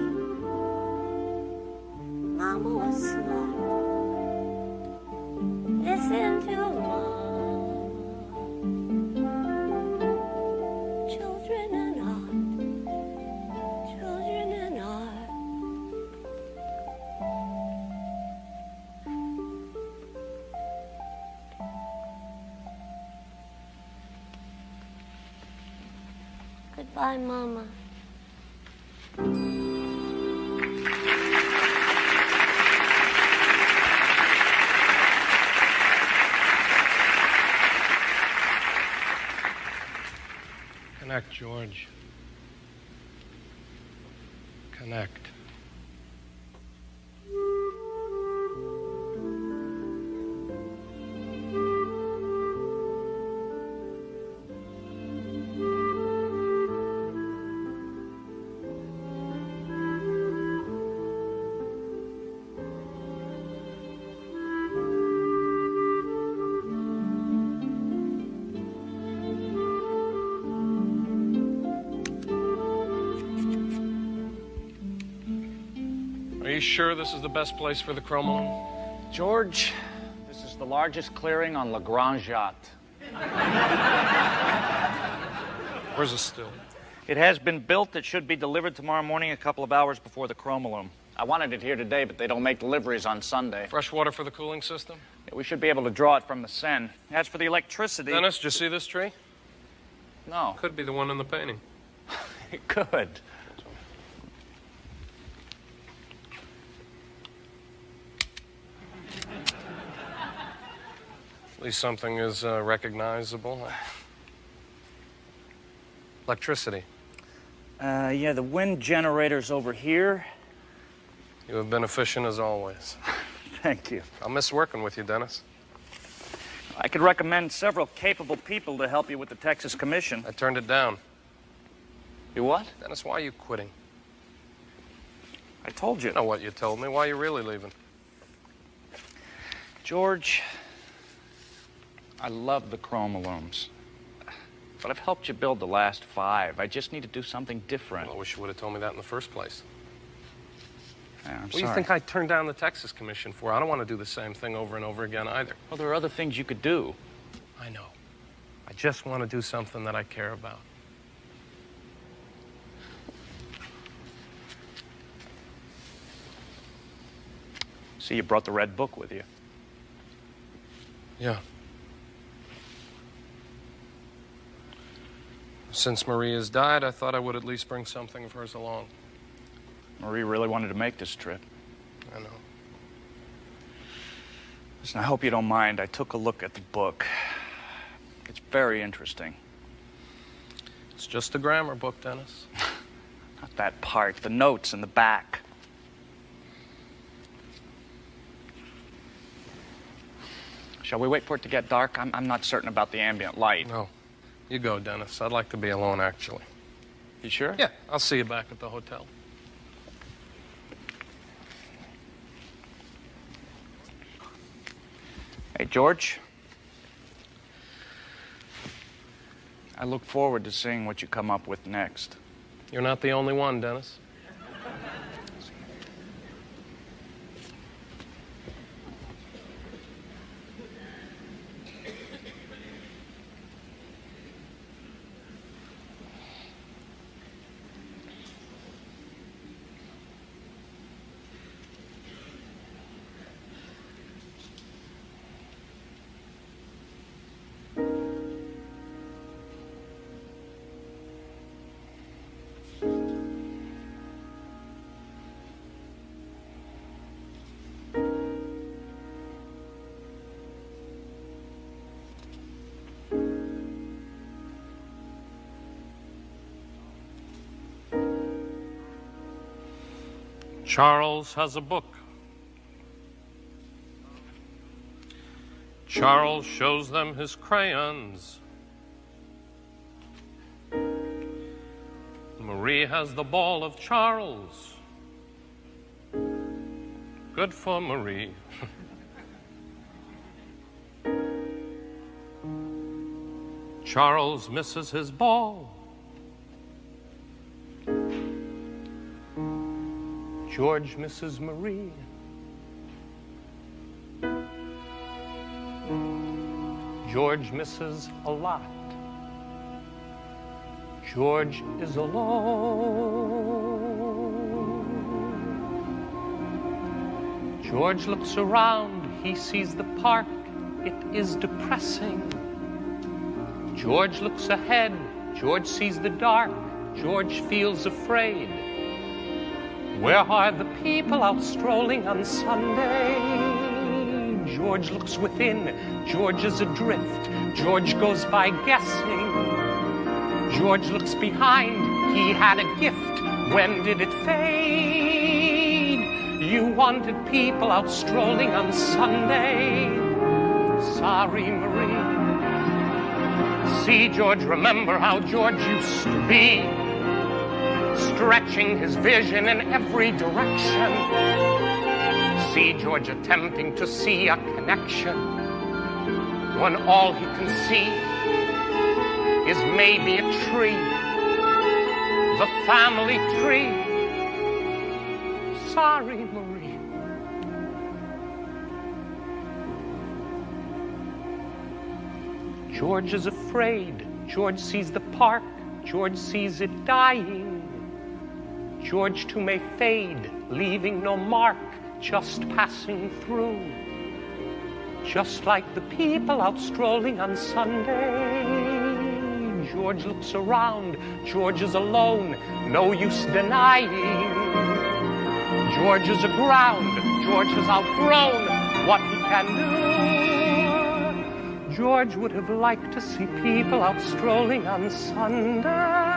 Mama was smart. Listen to Mama. Children and art. Children and art. Goodbye, Mama. Connect, George. Connect. Are you sure this is the best place for the chromolome? George, this is the largest clearing on La Grande Jatte. Where's the still? It has been built. It should be delivered tomorrow morning a couple of hours before the chromolome. I wanted it here today, but they don't make deliveries on Sunday. Fresh water for the cooling system? Yeah, we should be able to draw it from the Seine. As for the electricity... Dennis, did you see this tree? No. Could be the one in the painting. It could. At least something is recognizable. Electricity. Yeah, the wind generator's over here. You have been efficient as always. Thank you. I'll miss working with you, Dennis. I could recommend several capable people to help you with the Texas Commission. I turned it down. You what? Dennis, why are you quitting? I told you. You know what you told me. Why are you really leaving? George, I love the chromolumes. But I've helped you build the last 5. I just need to do something different. I wish you would have told me that in the first place. Yeah, I'm What sorry. do you think I turned down the Texas Commission for? I don't want to do the same thing over and over again either. Well, there are other things you could do. I know. I just want to do something that I care about. See, you brought the red book with you. Yeah. Since Marie has died, I thought I would at least bring something of hers along. Marie really wanted to make this trip. I know. Listen, I hope you don't mind. I took a look at the book. It's very interesting. It's just a grammar book, Dennis. Not that part, the notes in the back. Shall we wait for it to get dark? I'm not certain about the ambient light. No. You go, Dennis. I'd like to be alone, actually. You sure? Yeah. I'll see you back at the hotel. Hey, George. I look forward to seeing what you come up with next. You're not the only one, Dennis. Charles has a book. Charles shows them his crayons. Marie has the ball of Charles. Good for Marie. Charles misses his ball. George misses Marie. George misses a lot. George is alone. George looks around. He sees the park. It is depressing. George looks ahead. George sees the dark. George feels afraid. Where are the people out strolling on Sunday? George looks within. George is adrift. George goes by guessing. George looks behind. He had a gift. When did it fade? You wanted people out strolling on Sunday. Sorry, Marie. See, George, remember how George used to be. Stretching his vision in every direction. See George attempting to see a connection when all he can see is maybe a tree, the family tree. Sorry, Marie. George is afraid. George sees the park. George sees it dying. George too may fade, leaving no mark, just passing through. Just like the people out strolling on Sunday. George looks around, George is alone, no use denying. George is aground, George has outgrown what he can do. George would have liked to see people out strolling on Sunday.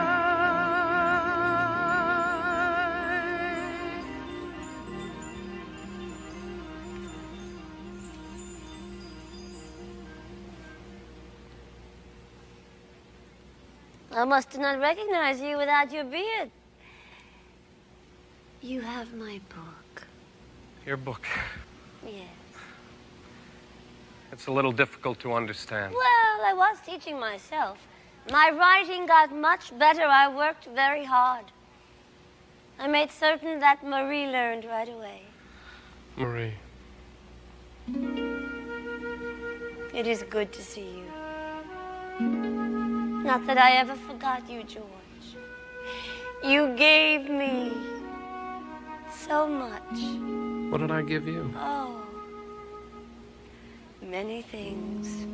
I must not recognize you without your beard. You have my book. Your book. Yes. It's a little difficult to understand. Well, I was teaching myself. My writing got much better. I worked very hard. I made certain that Marie learned right away. Marie. It is good to see you. Not that I ever forgot you, George. You gave me so much. What did I give you? Oh, many things.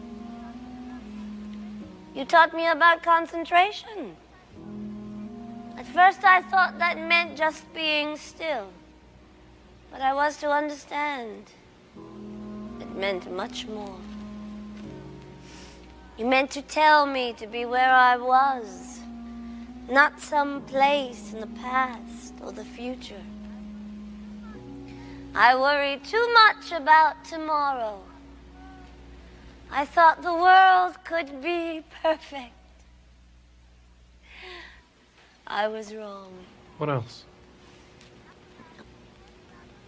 You taught me about concentration. At first I thought that meant just being still. But I was to understand. It meant much more. You meant to tell me to be where I was, not some place in the past or the future. I worried too much about tomorrow. I thought the world could be perfect. I was wrong. What else?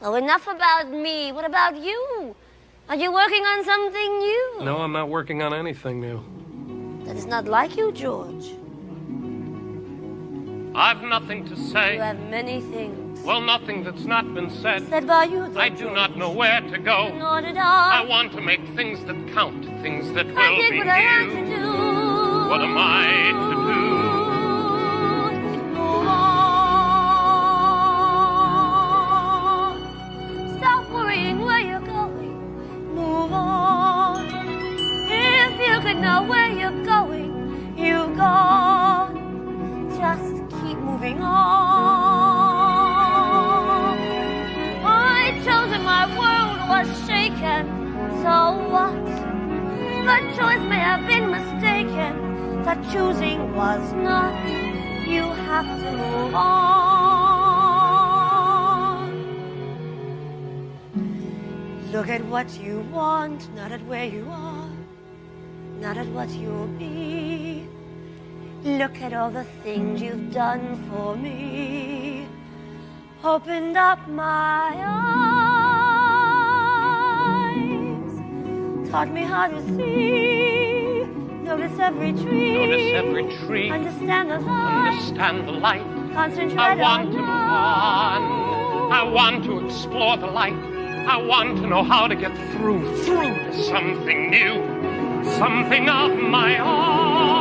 Oh, enough about me. What about you? Are you working on something new? No, I'm not working on anything new. That is not like you, George. I've nothing to say. You have many things. Well, nothing that's not been said. Said by you, though, I do not know where to go. Nor did I. I want to make things that count, things that will I did be what I had new. to do. What am I to do? Move on. Stop worrying where you're going. Move on. If you could know where you're going, you've gone. Just keep moving on. I chose and my world was shaken. So what? The choice may have been mistaken. The choosing was not. You have to move on. Look at what you want, not at where you are, not at what you'll be. Look at all the things you've done for me. Opened up my eyes, taught me how to see. Notice every tree. Notice every tree. Understand the light. Understand the light. Concentrate I want on to move on. I want to explore the light. I want to know how to get through to something new, something of my own.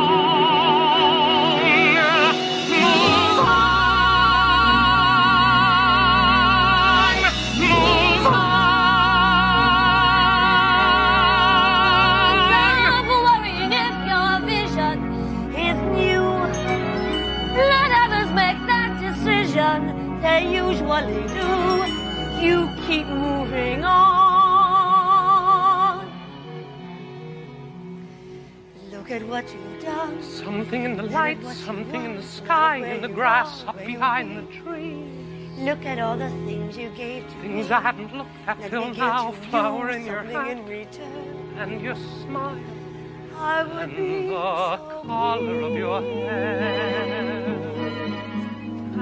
Move on. Move on. Stop worrying if your vision is new. Let others make that decision. They usually do. You keep moving on. Look at what you've done. Something in the light, something in the sky, in the grass, up behind the tree. Look at all the things you gave to me. Things I hadn't looked at Let till me give now. to Flower you in your something hand in return. and your smile I would and be the color of your hair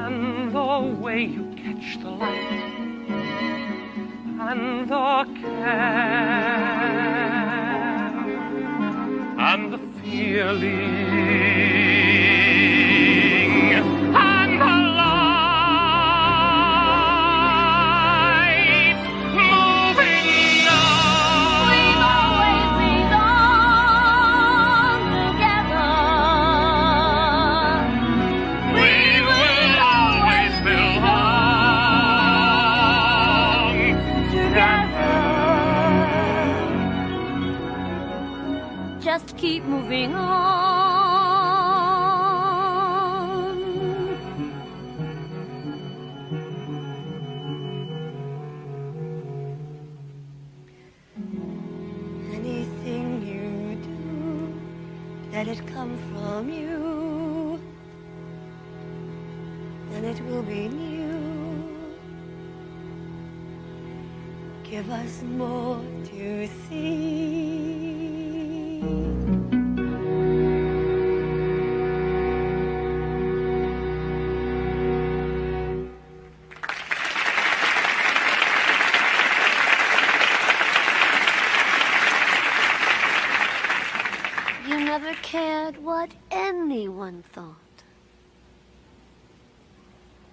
and the way you catch the light and the care and the feeling and the life moving on. We've always been on together. We will always belong together. Just keep moving on. Anything you do, let it come from you, then it will be new. Give us more to see. You never cared what anyone thought.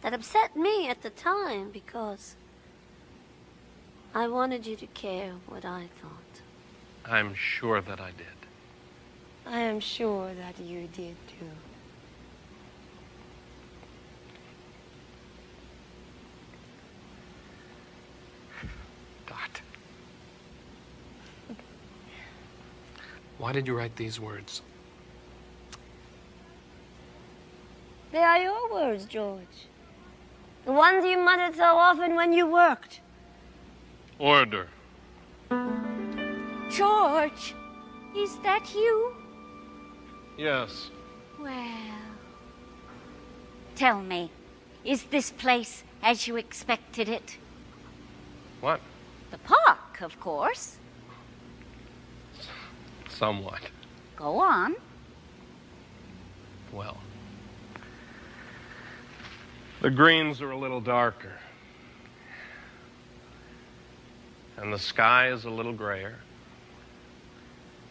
That upset me at the time because I wanted you to care what I thought. I'm sure that I did. I am sure that you did too. Why did you write these words? They are your words, George. The ones you muttered so often when you worked. Order. George, is that you? Yes. Well, tell me, is this place as you expected it? What? The park, of course. Somewhat. Go on. Well, the greens are a little darker. And the sky is a little grayer.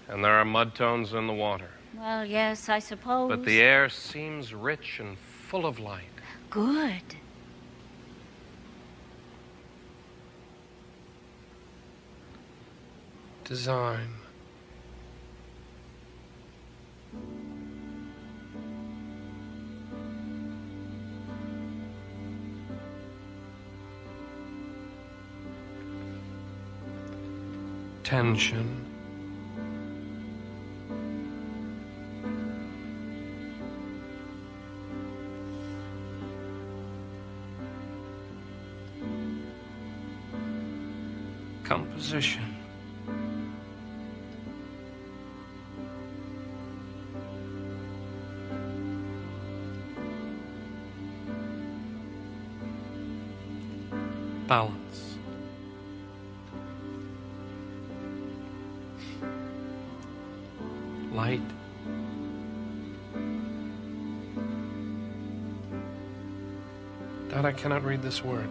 And there are mud tones in the water. Well, yes, I suppose. But the air seems rich and full of light. Good. Design. Tension. Composition. Balance. Light. Dad, I cannot read this word.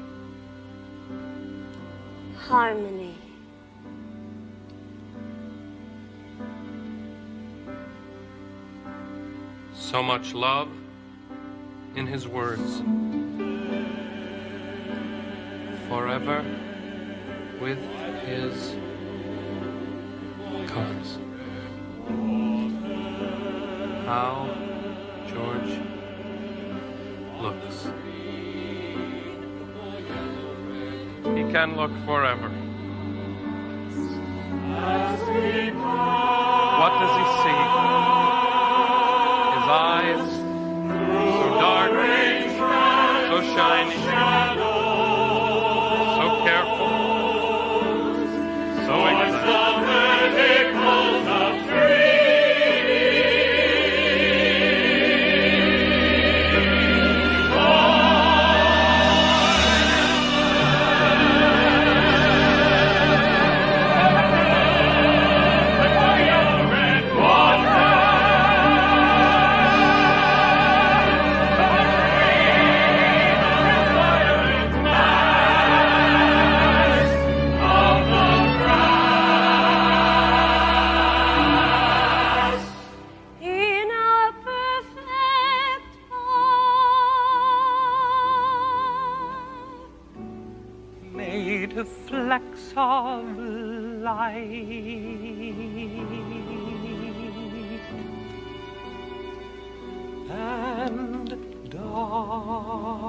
Harmony. So much love in his words. Forever with his cause. How George looks. He can look forever. What does he see? His eyes, so dark, so shiny, so careful, so flecks of light and dark.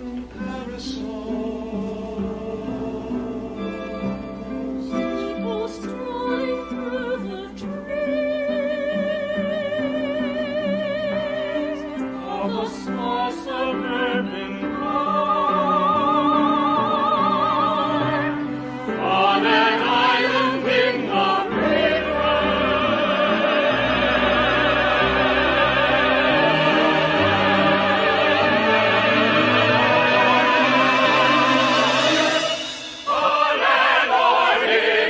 And parasols, people strolling through the trees of a small suburban park on an island in the river. On an ordinary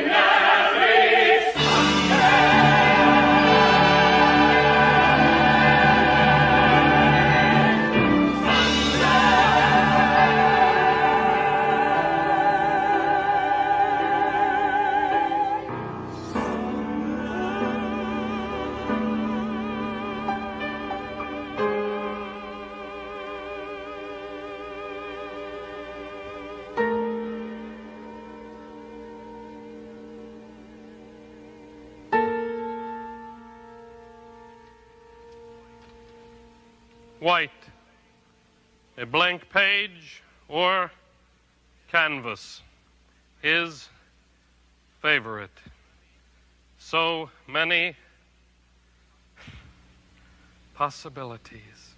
white, a blank page, or canvas, his favorite. So many possibilities.